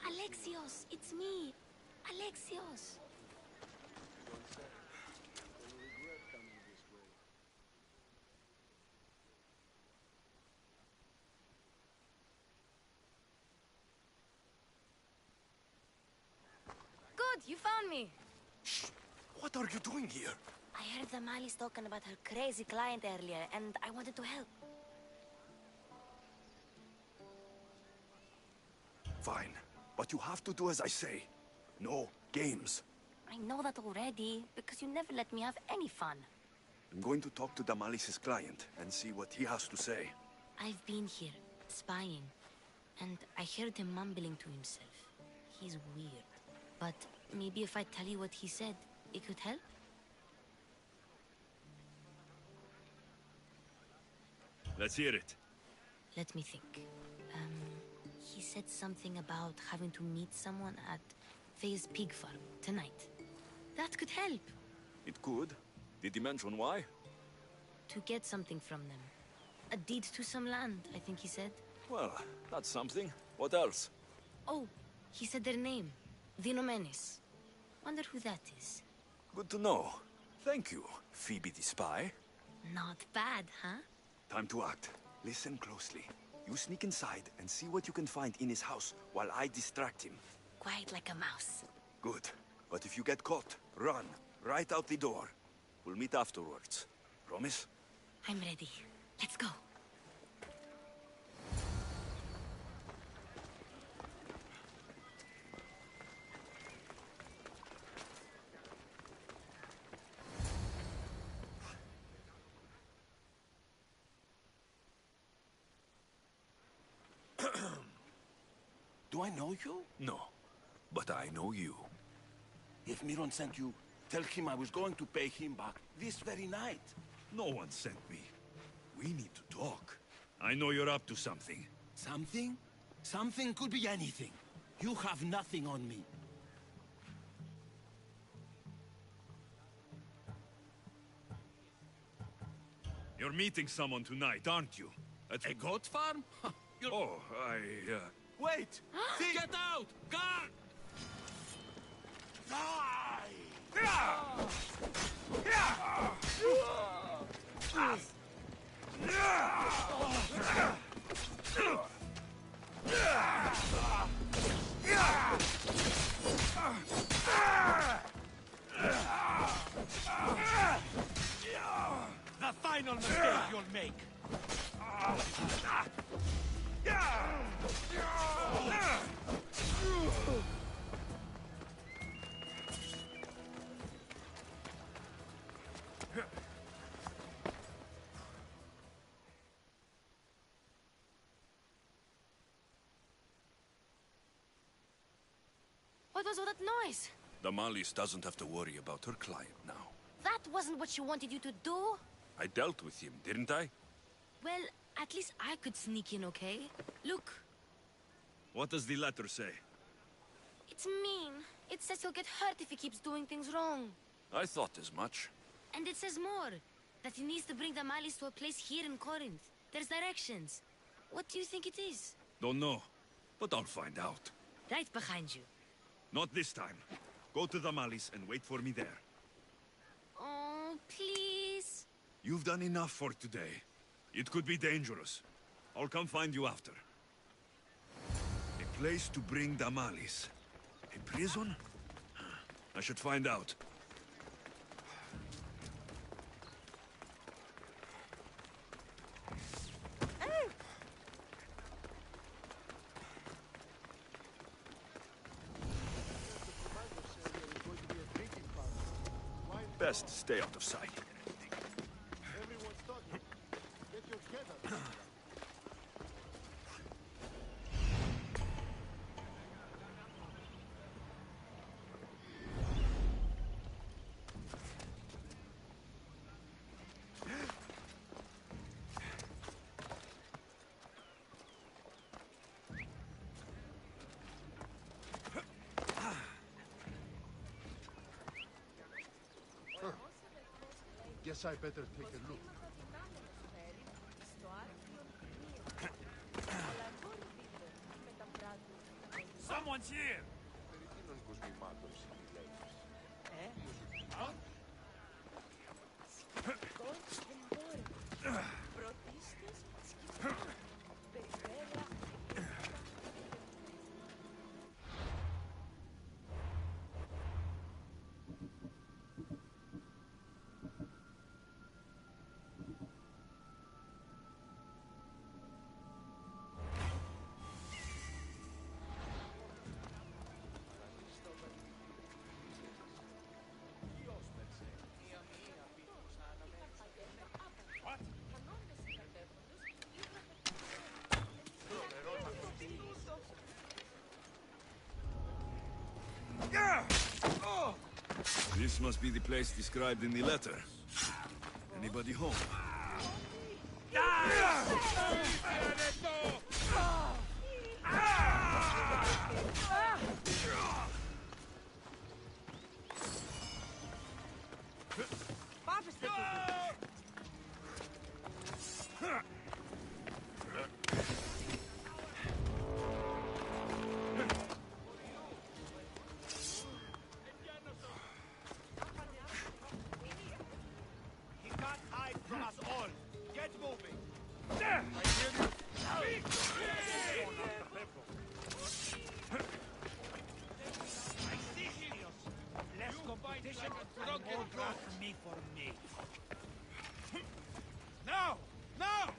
Alexios, it's me. Alexios. Good, you found me. Shh! What are you doing here? I heard Damalis talking about her crazy client earlier, and I wanted to help. Fine, but you have to do as I say. No games. I know that already, because you never let me have any fun. I'm going to talk to Damalis's client and see what he has to say. I've been here, spying, and I heard him mumbling to himself. He's weird. But maybe if I tell you what he said, it could help? Let's hear it. Let me think. He said something about having to meet someone at Faye's pig farm tonight. That could help. It could. Did he mention why? To get something from them. A deed to some land, I think he said. Well, that's something. What else? Oh, he said their name. The Nomenis. Wonder who that is. Good to know. Thank you, Phoebe the spy. Not bad, huh? Time to act. Listen closely. You sneak inside and see what you can find in his house while I distract him. Quiet like a mouse. Good. But if you get caught, run. Right out the door. We'll meet afterwards. Promise? I'm ready. Let's go. Do I know you? No. But I know you. If Miron sent you, tell him I was going to pay him back this very night. No one sent me. We need to talk. I know you're up to something. Something? Something could be anything. You have nothing on me. You're meeting someone tonight, aren't you? At a goat farm? Oh, Wait! Get out! Guard! The final mistake you'll make. What was all that noise? Damalis doesn't have to worry about her client now. That wasn't what she wanted you to do. I dealt with him, didn't I? Well, at least I could sneak in, okay? Look, what does the letter say? it's mean. It says he'll get hurt if he keeps doing things wrong. I thought as much. And it says more. That he needs to bring the Malis to a place here in Corinth. There's directions. What do you think it is? Don't know, but I'll find out. Right behind you. Not this time. Go to the Malis and wait for me there. Oh, please. You've done enough for today. It could be dangerous. I'll come find you after. A place to bring Damalis. A prison? I should find out. Best stay out of sight. Everyone's talking. Get your head up. Guess I better take a look. Someone's here! This must be the place described in the letter. Anybody home? He can't hide from us all. Get moving. I hear you. I see Helios. Less competition and more growth for me. Now! Now!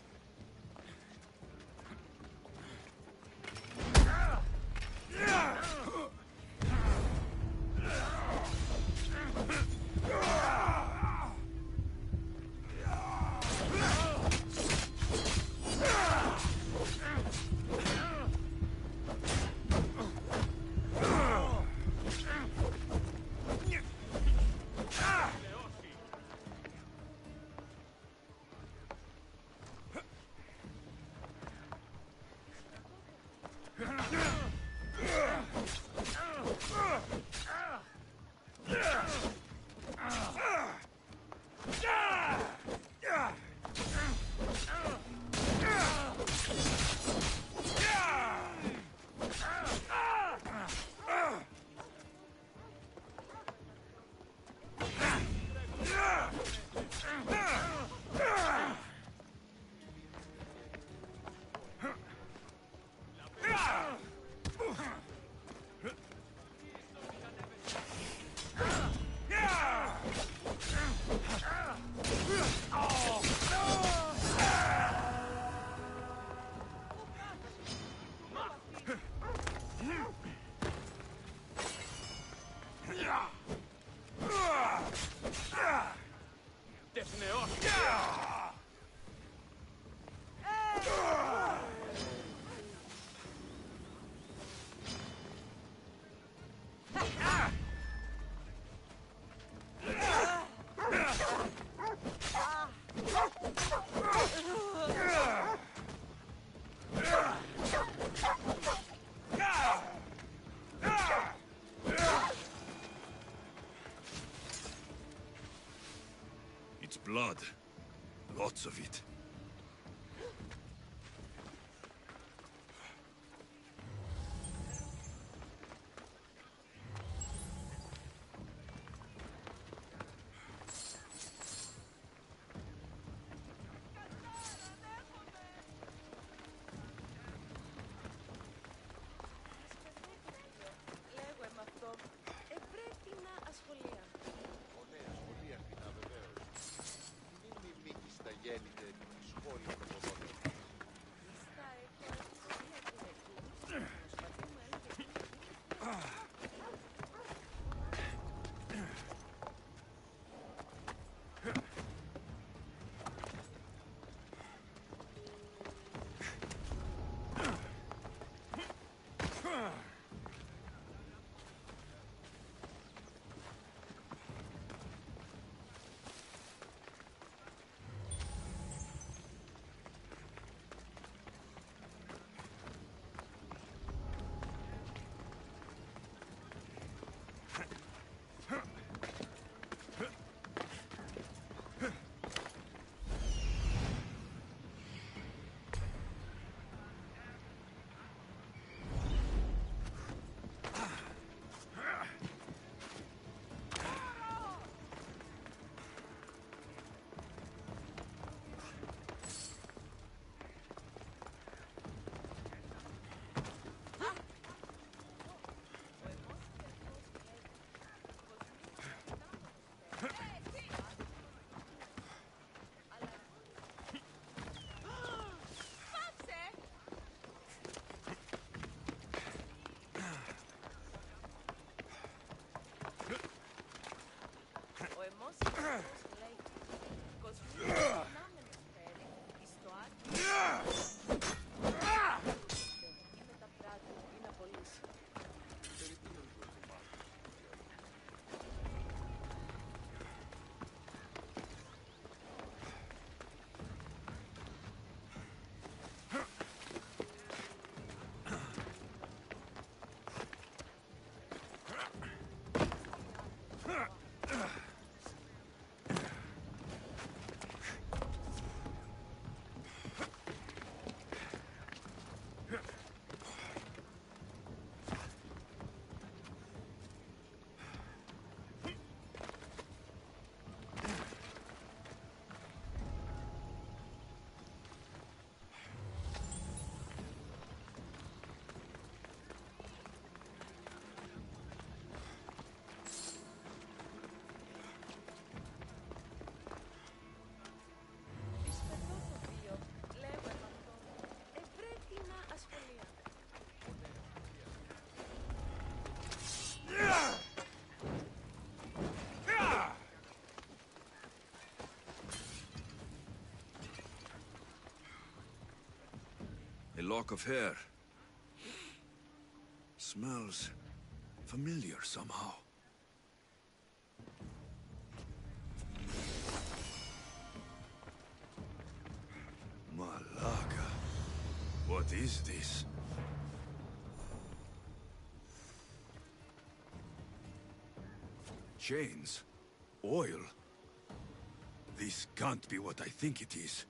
It's blood. Lots of it. Λέγω με αυτό. Πρέπει να ασχολία. Ωραία, σχολεία στην βεβαίως. Μην μη μήκεις τα γέννητε. A lock of hair. Smells familiar somehow. Malaga. What is this? Chains? Oil? This can't be what I think it is.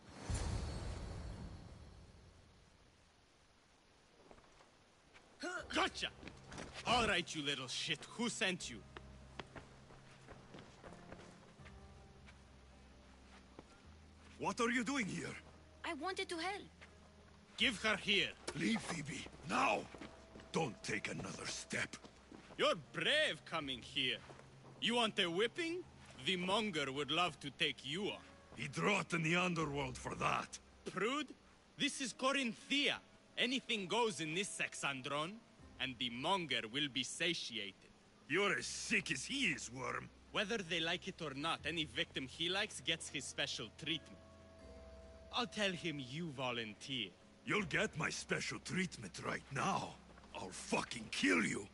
Gotcha! All right, you little shit. Who sent you? What are you doing here? I wanted to help. Give her here. Leave, Phoebe. Now! Don't take another step. You're brave coming here. You want a whipping? The monger would love to take you on. He'd rot in the underworld for that. Prude, this is Corinthia. Anything goes in this Sexandron, and the monger will be satiated. You're as sick as he is, Worm. Whether they like it or not, any victim he likes gets his special treatment. I'll tell him you volunteer. You'll get my special treatment right now. I'll fucking kill you.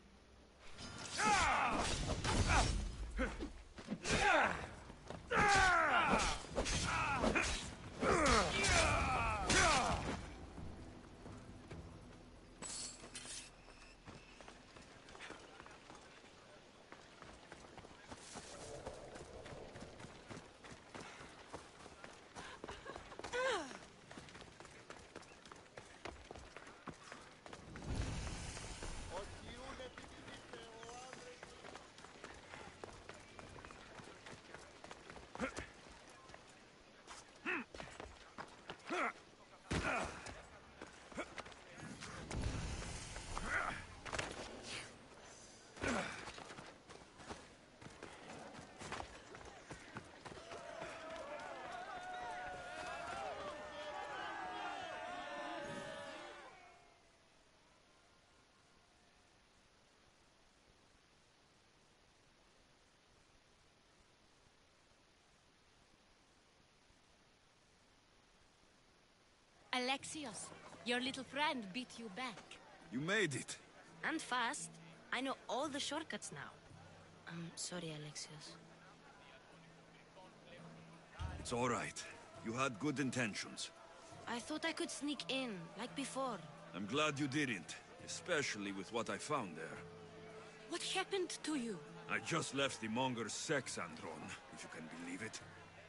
Alexios, your little friend beat you back. You made it. And fast. I know all the shortcuts now. I'm sorry, Alexios. It's all right. You had good intentions. I thought I could sneak in, like before. I'm glad you didn't, especially with what I found there. What happened to you? I just left the monger's Sexandron, if you can believe it.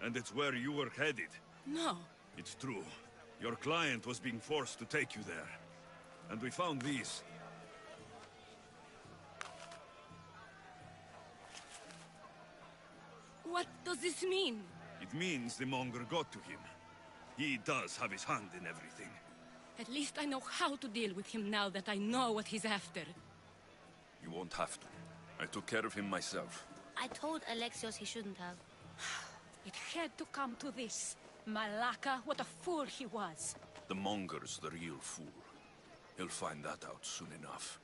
And it's where you were headed. No. It's true. Your client was being forced to take you there. And we found these. What does this mean? It means the monger got to him. He does have his hand in everything. At least I know how to deal with him now that I know what he's after. You won't have to. I took care of him myself. I told Alexios he shouldn't have. It had to come to this. Malaka, what a fool he was. The monger's the real fool. He'll find that out soon enough.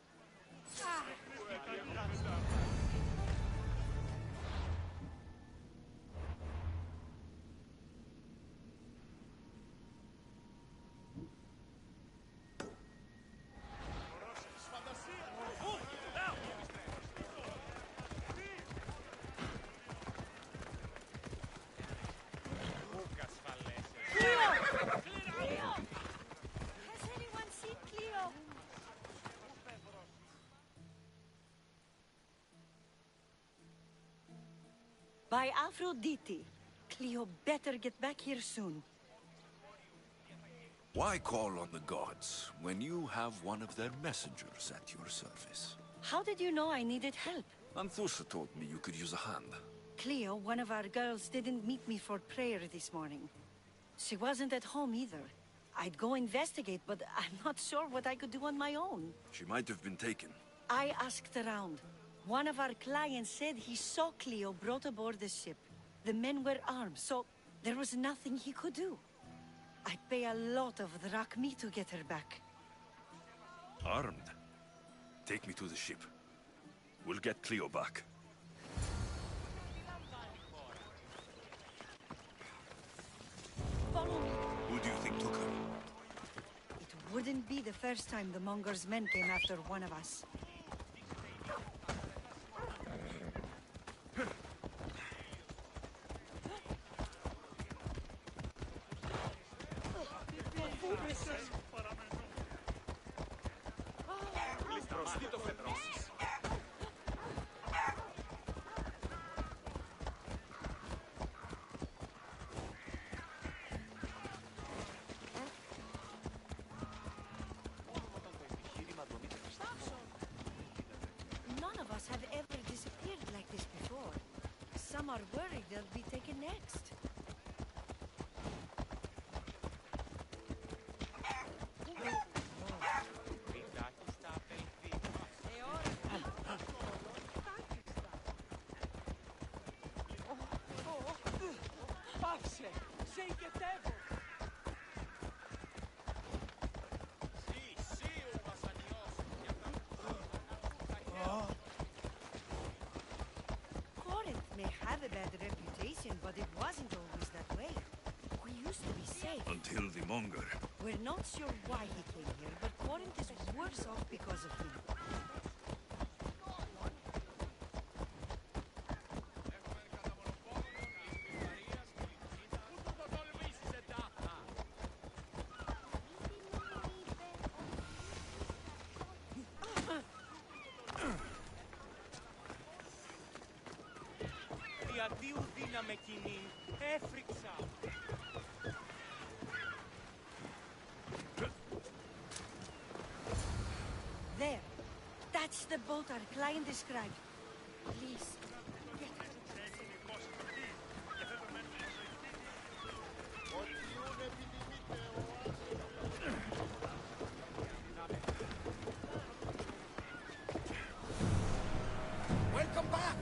By Aphrodite, Cleo better get back here soon. Why call on the gods when you have one of their messengers at your service? How did you know I needed help? Anthusa told me you could use a hand. Cleo, one of our girls, didn't meet me for prayer this morning. She wasn't at home either. I'd go investigate, but I'm not sure what I could do on my own. She might have been taken. I asked around. One of our clients said he saw Cleo brought aboard the ship. The men were armed, so there was nothing he could do. I'd pay a lot of drachmi to get her back. Armed? Take me to the ship. We'll get Cleo back. Follow me. Who do you think took her? It would Wouldn't be the first time the Monger's men came after one of us. None of us have ever disappeared like this before. Some are worried they'll be taken next. Corinth may have a bad reputation, but it wasn't always that way. We used to be safe. Until the Monger. We're not sure why he came here, but Corinth is worse off because of him. Διαδίου δύναμε κοινή, έφρυξα. There. That's the boat our client described. Please, get her. Welcome back!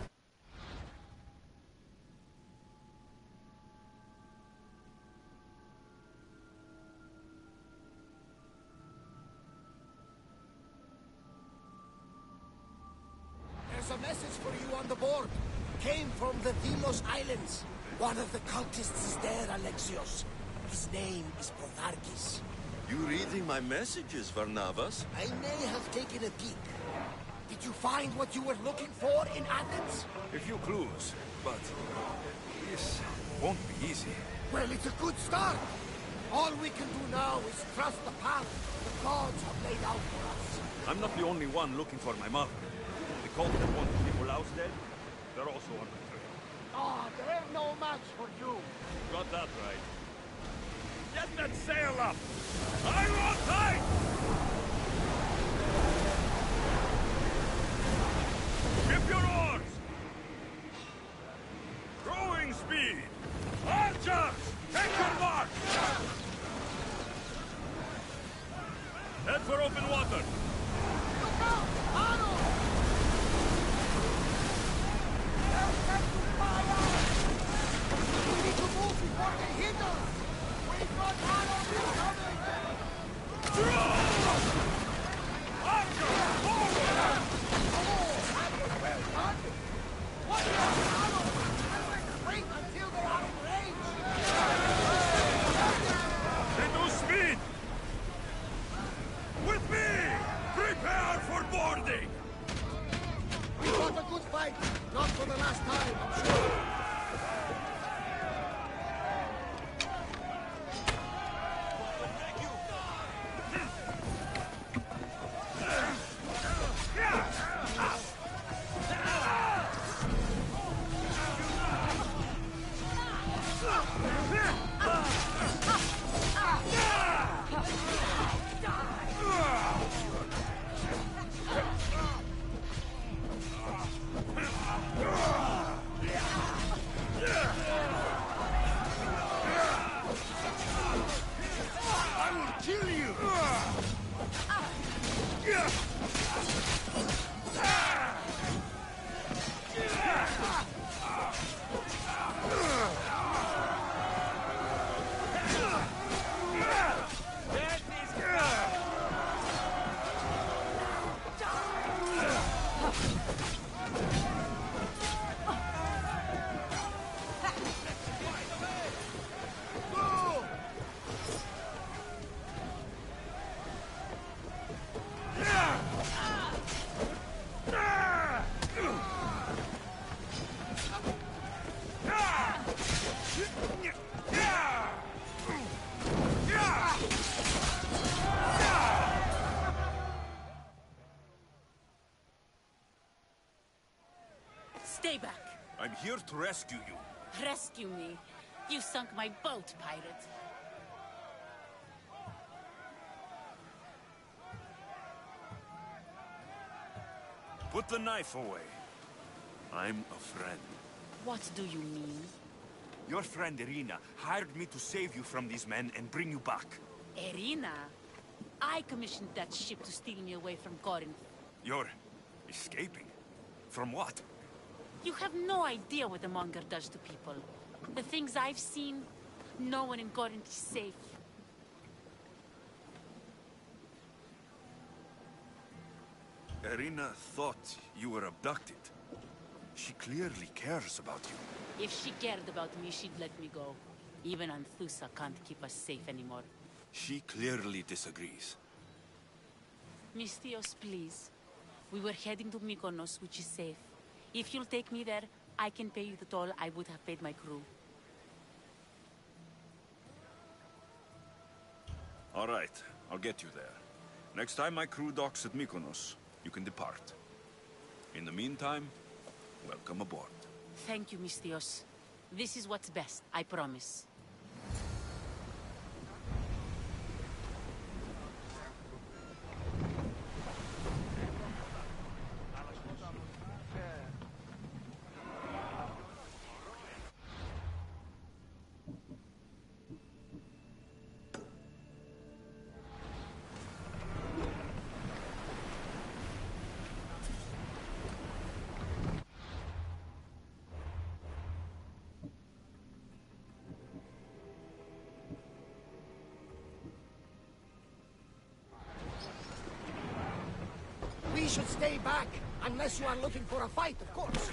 There's a message for you on the board. Came from the Delos Islands. One of the cultists is there, Alexios. His name is Protarchis. You reading my messages, Varnavas? I may have taken a peek. Did you find what you were looking for in Athens? A few clues, but this won't be easy. Well, it's a good start. All we can do now is trust the path the gods have laid out for us. I'm not the only one looking for my mother. The cult that wanted Nicolaus dead, they're also on the trail. Ah, they're no match for you. Got that right. Get that sail up! I want tight! Ship your oars! Rowing speed! Archers! Take your mark! Head for open water! Look out! Arnold! They'll set to fire! We need to move before they hit us! We've got Arnold incoming! Throw! Archers! Forward! Oh, that was well done! What is Arnold? Wait until they're out of range! Reduce speed! With me! Stay back. I'm here to rescue you. Rescue me. You sunk my boat, pirate. Put the knife away. I'm a friend. What do you mean? Your friend Irina hired me to save you from these men and bring you back. Irina? I commissioned that ship to steal me away from Corinth. You're escaping? From what? You have no idea what the monger does to people. The things I've seen, no one in Corinth is safe. Irina thought you were abducted. She clearly cares about you. If she cared about me, she'd let me go. Even Anthusa can't keep us safe anymore. She clearly disagrees. Mistios, please. We were heading to Mykonos, which is safe. If you'll take me there, I can pay you the toll I would have paid my crew. All right, I'll get you there. Next time my crew docks at Mykonos, you can depart. In the meantime, welcome aboard. Thank you, Mistios. This is what's best, I promise. We should stay back, unless you are looking for a fight, of course.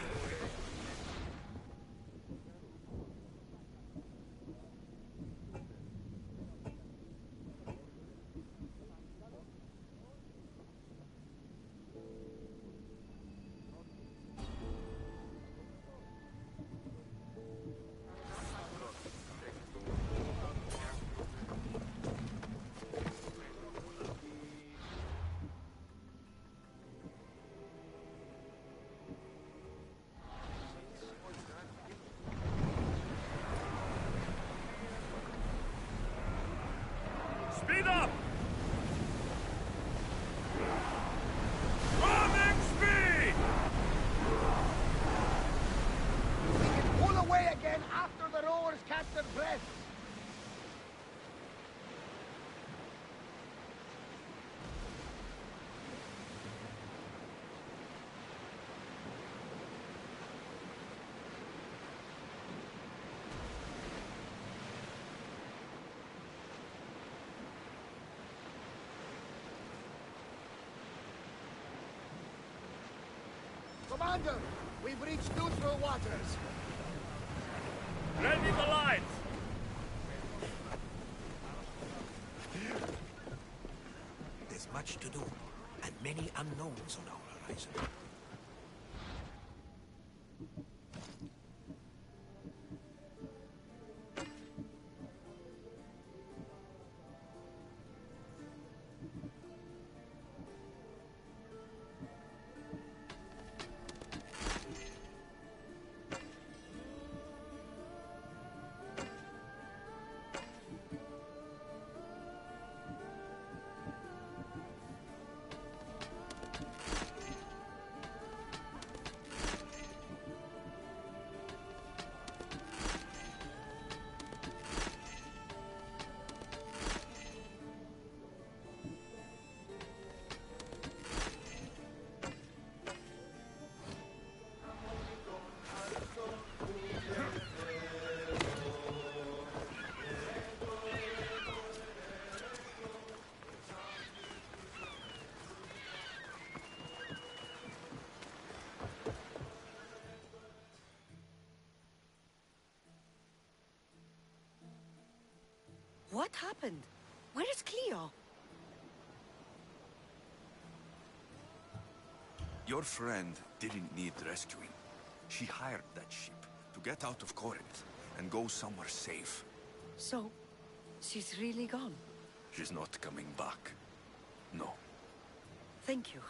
Speed up! Running speed! We can pull away again after the rowers catch their breath. Commander, we've reached neutral waters. Ready the lights! There's much to do, and many unknowns on our horizon. What happened? Where is Cleo? Your friend didn't need rescuing. She hired that ship to get out of Corinth and go somewhere safe. So, she's really gone? She's not coming back. No. Thank you.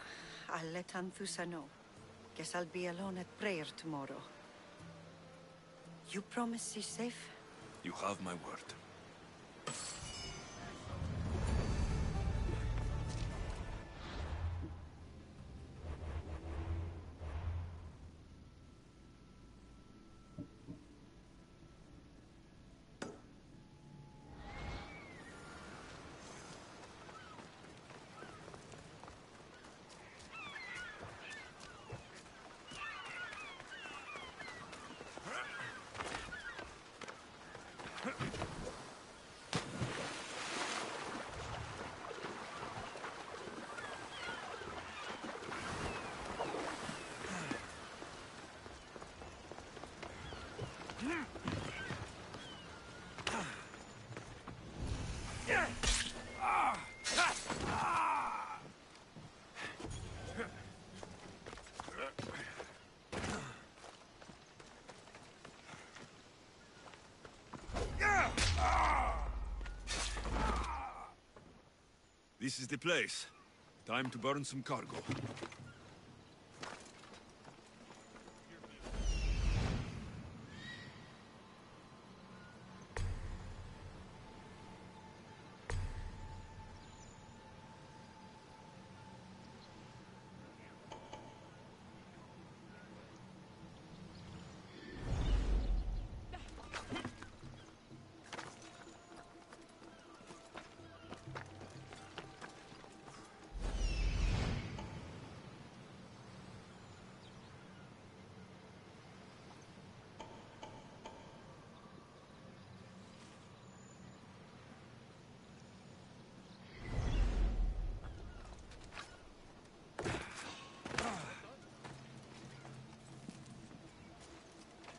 I'll let Anthusa know. Guess I'll be alone at prayer tomorrow. You promise she's safe? You have my word. This is the place. Time to burn some cargo.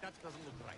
That doesn't look right.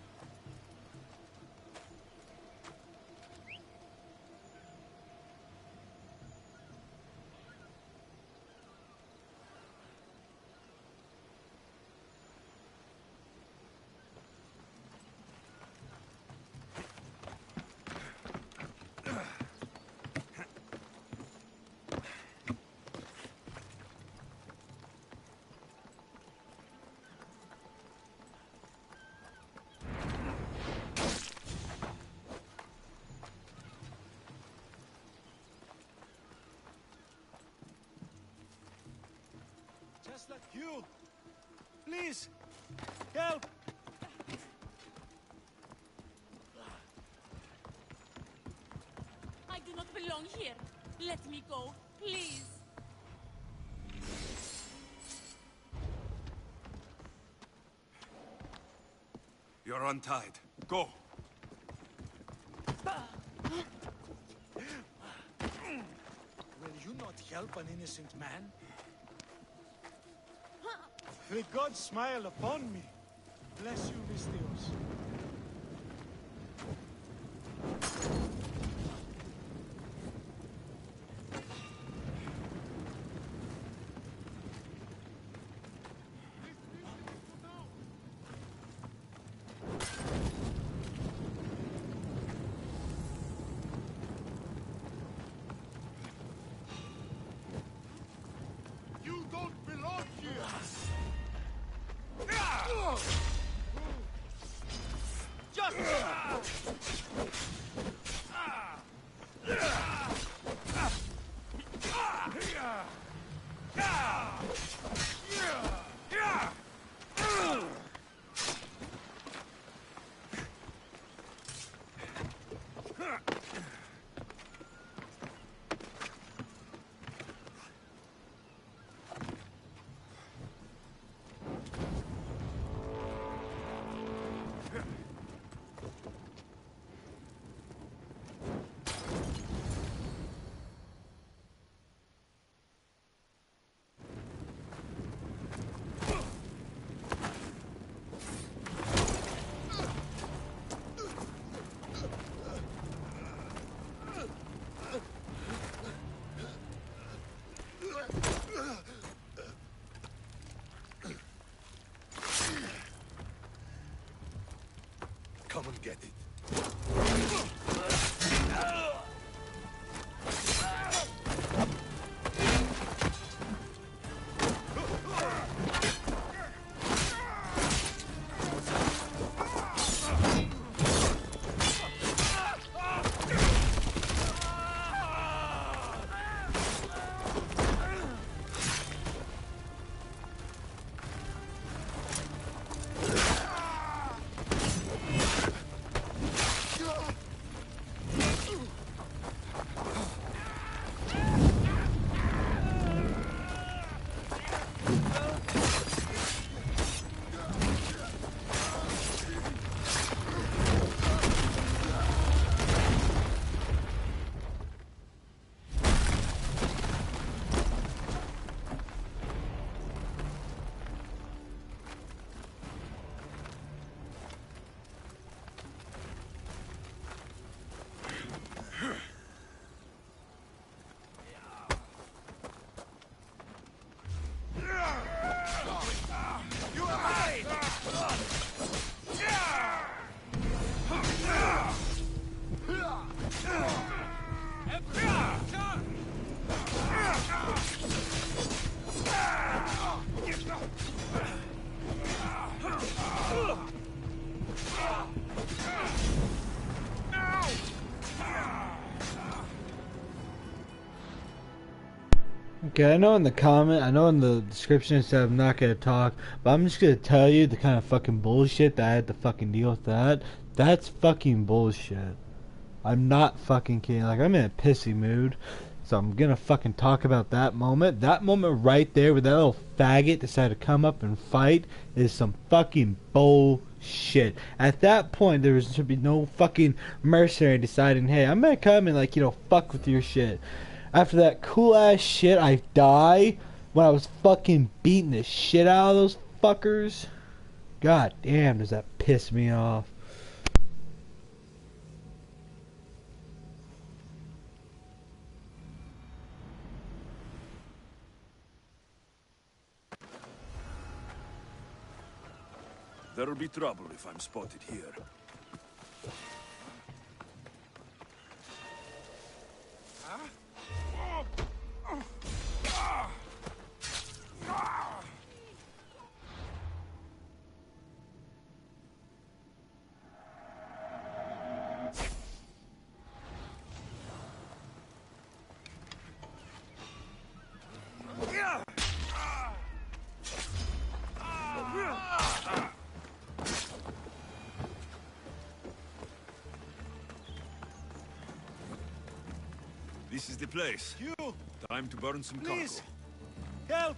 Just like you. Please, help! I do not belong here. Let me go, please. You're untied. Go! Will you not help an innocent man? May God smile upon me. Bless you, Miss Dios. You don't belong here! Okay, I know in the description it said I'm not gonna talk, but I'm just gonna tell you the kind of fucking bullshit that I had to fucking deal with that. That's fucking bullshit. I'm not fucking kidding. Like, I'm in a pissy mood, so I'm gonna fucking talk about that moment. That moment right there where that little faggot decided to come up and fight is some fucking bullshit. At that point, there should be no fucking mercenary deciding, hey, I'm gonna come and, like, fuck with your shit. After that cool ass shit, I die when I was fucking beating the shit out of those fuckers. God damn, does that piss me off. There'll be trouble if I'm spotted here. This is the place. You! Time to burn some cargo. Please! Help!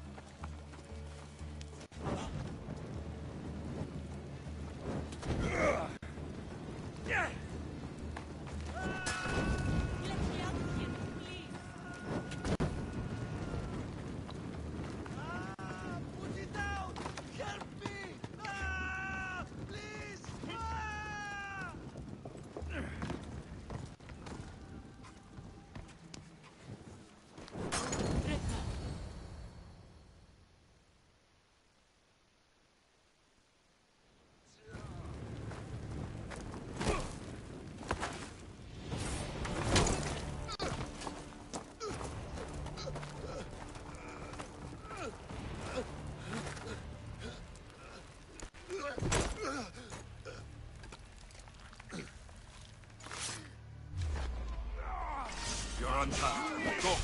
You're on time. Go.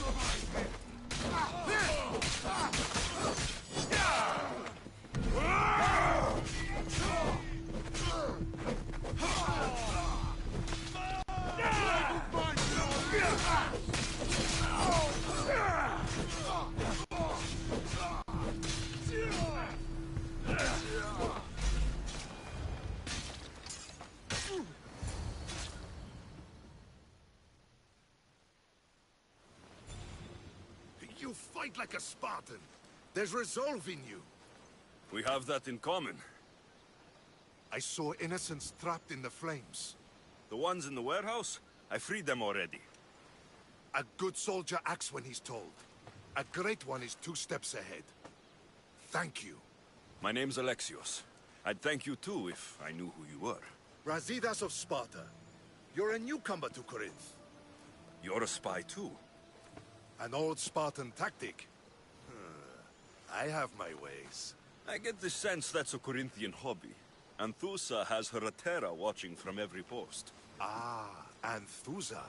You fight like a Spartan. There's resolve in you. We have that in common. I saw innocents trapped in the flames. The ones in the warehouse? I freed them already. A good soldier acts when he's told. A great one is 2 steps ahead. Thank you. My name's Alexios. I'd thank you too if I knew who you were. Razidas of Sparta. You're a newcomer to Corinth. You're a spy too. An old Spartan tactic. I have my ways. I get the sense that's a Corinthian hobby. Anthusa has her Atera watching from every post. Ah, Anthusa.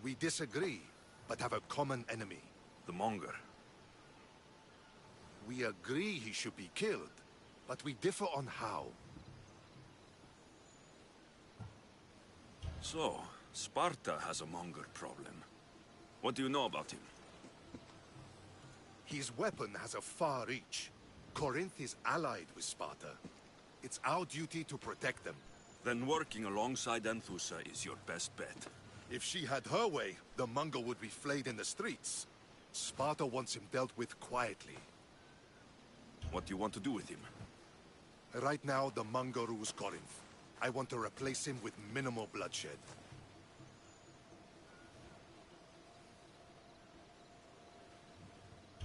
We disagree, but have a common enemy. The Monger. We agree he should be killed, but we differ on how. So, Sparta has a Monger problem. What do you know about him? His weapon has a far reach. Corinth is allied with Sparta. It's our duty to protect them. Then working alongside Anthusa is your best bet. If she had her way, the Mongol would be flayed in the streets. Sparta wants him dealt with quietly. What do you want to do with him? Right now, the Mongol rules Corinth. I want to replace him with minimal bloodshed.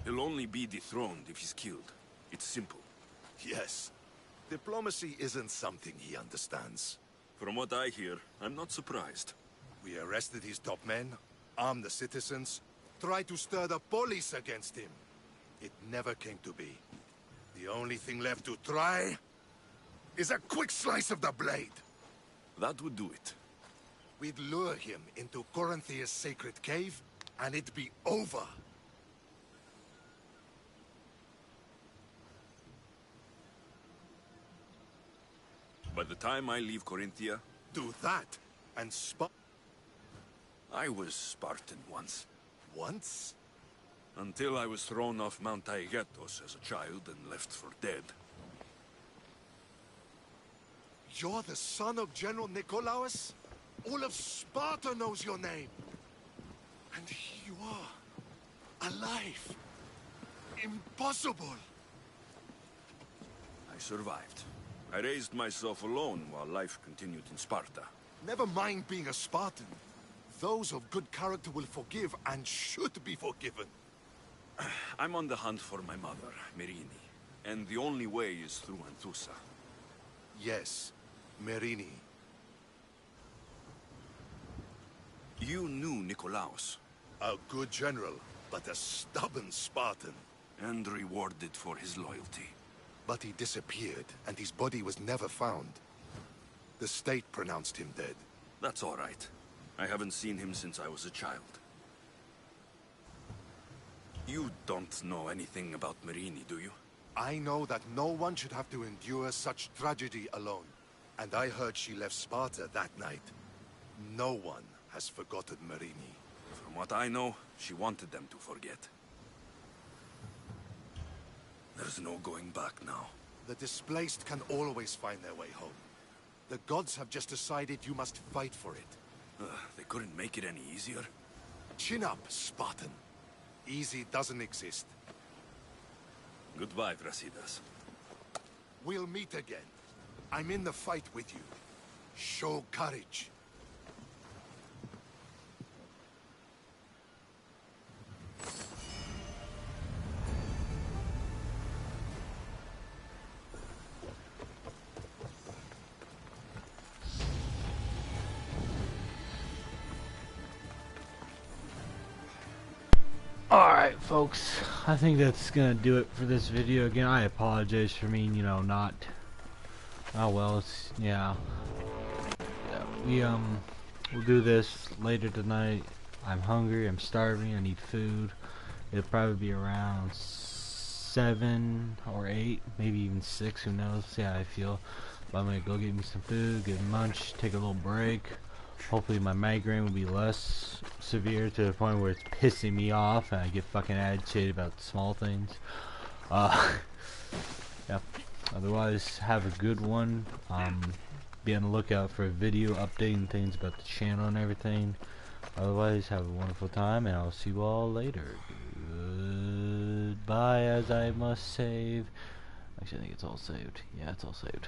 He'll only be dethroned if he's killed. It's simple. Yes. Diplomacy isn't something he understands. From what I hear, I'm not surprised. We arrested his top men, armed the citizens, tried to stir the police against him. It never came to be. The only thing left to try is a quick slice of the blade. That would do it. We'd lure him into Corinthia's sacred cave, and it'd be over. By the time I leave Corinthia... Do that, and I was Spartan once. Once? Until I was thrown off Mount Taygetos as a child and left for dead. You're the son of General Nikolaos? All of Sparta knows your name. And here you are, alive. Impossible. I survived. I raised myself alone while life continued in Sparta. Never mind being a Spartan. Those of good character will forgive and should be forgiven. I'm on the hunt for my mother, Merini. And the only way is through Anthusa. Yes, Merini. You knew Nikolaos. A good general, but a stubborn Spartan. And rewarded for his loyalty. But he disappeared, and his body was never found. The state pronounced him dead. That's all right. I haven't seen him since I was a child. You don't know anything about Merini, do you? I know that no one should have to endure such tragedy alone. And I heard she left Sparta that night. No one has forgotten Merini. From what I know, she wanted them to forget. There's no going back now. The displaced can always find their way home. The gods have just decided you must fight for it. They couldn't make it any easier? Chin up, Spartan. Easy doesn't exist. Goodbye, Brasidas. We'll meet again. I'm in the fight with you. Show courage. Alright folks, I think that's gonna do it for this video. Again, I apologize for me, you know, not... Oh well, it's... yeah. We'll do this later tonight. I'm hungry, I'm starving, I need food. It'll probably be around 7 or 8, maybe even 6, who knows, see how I feel. But I'm gonna go get me some food, get munch, take a little break. Hopefully my migraine will be less severe to the point where it's pissing me off and I get fucking agitated about small things. Yeah. Otherwise, have a good one. Be on the lookout for a video updating things about the channel and everything. Otherwise, have a wonderful time and I'll see you all later. Goodbye, as I must save. Actually, I think it's all saved. Yeah, it's all saved.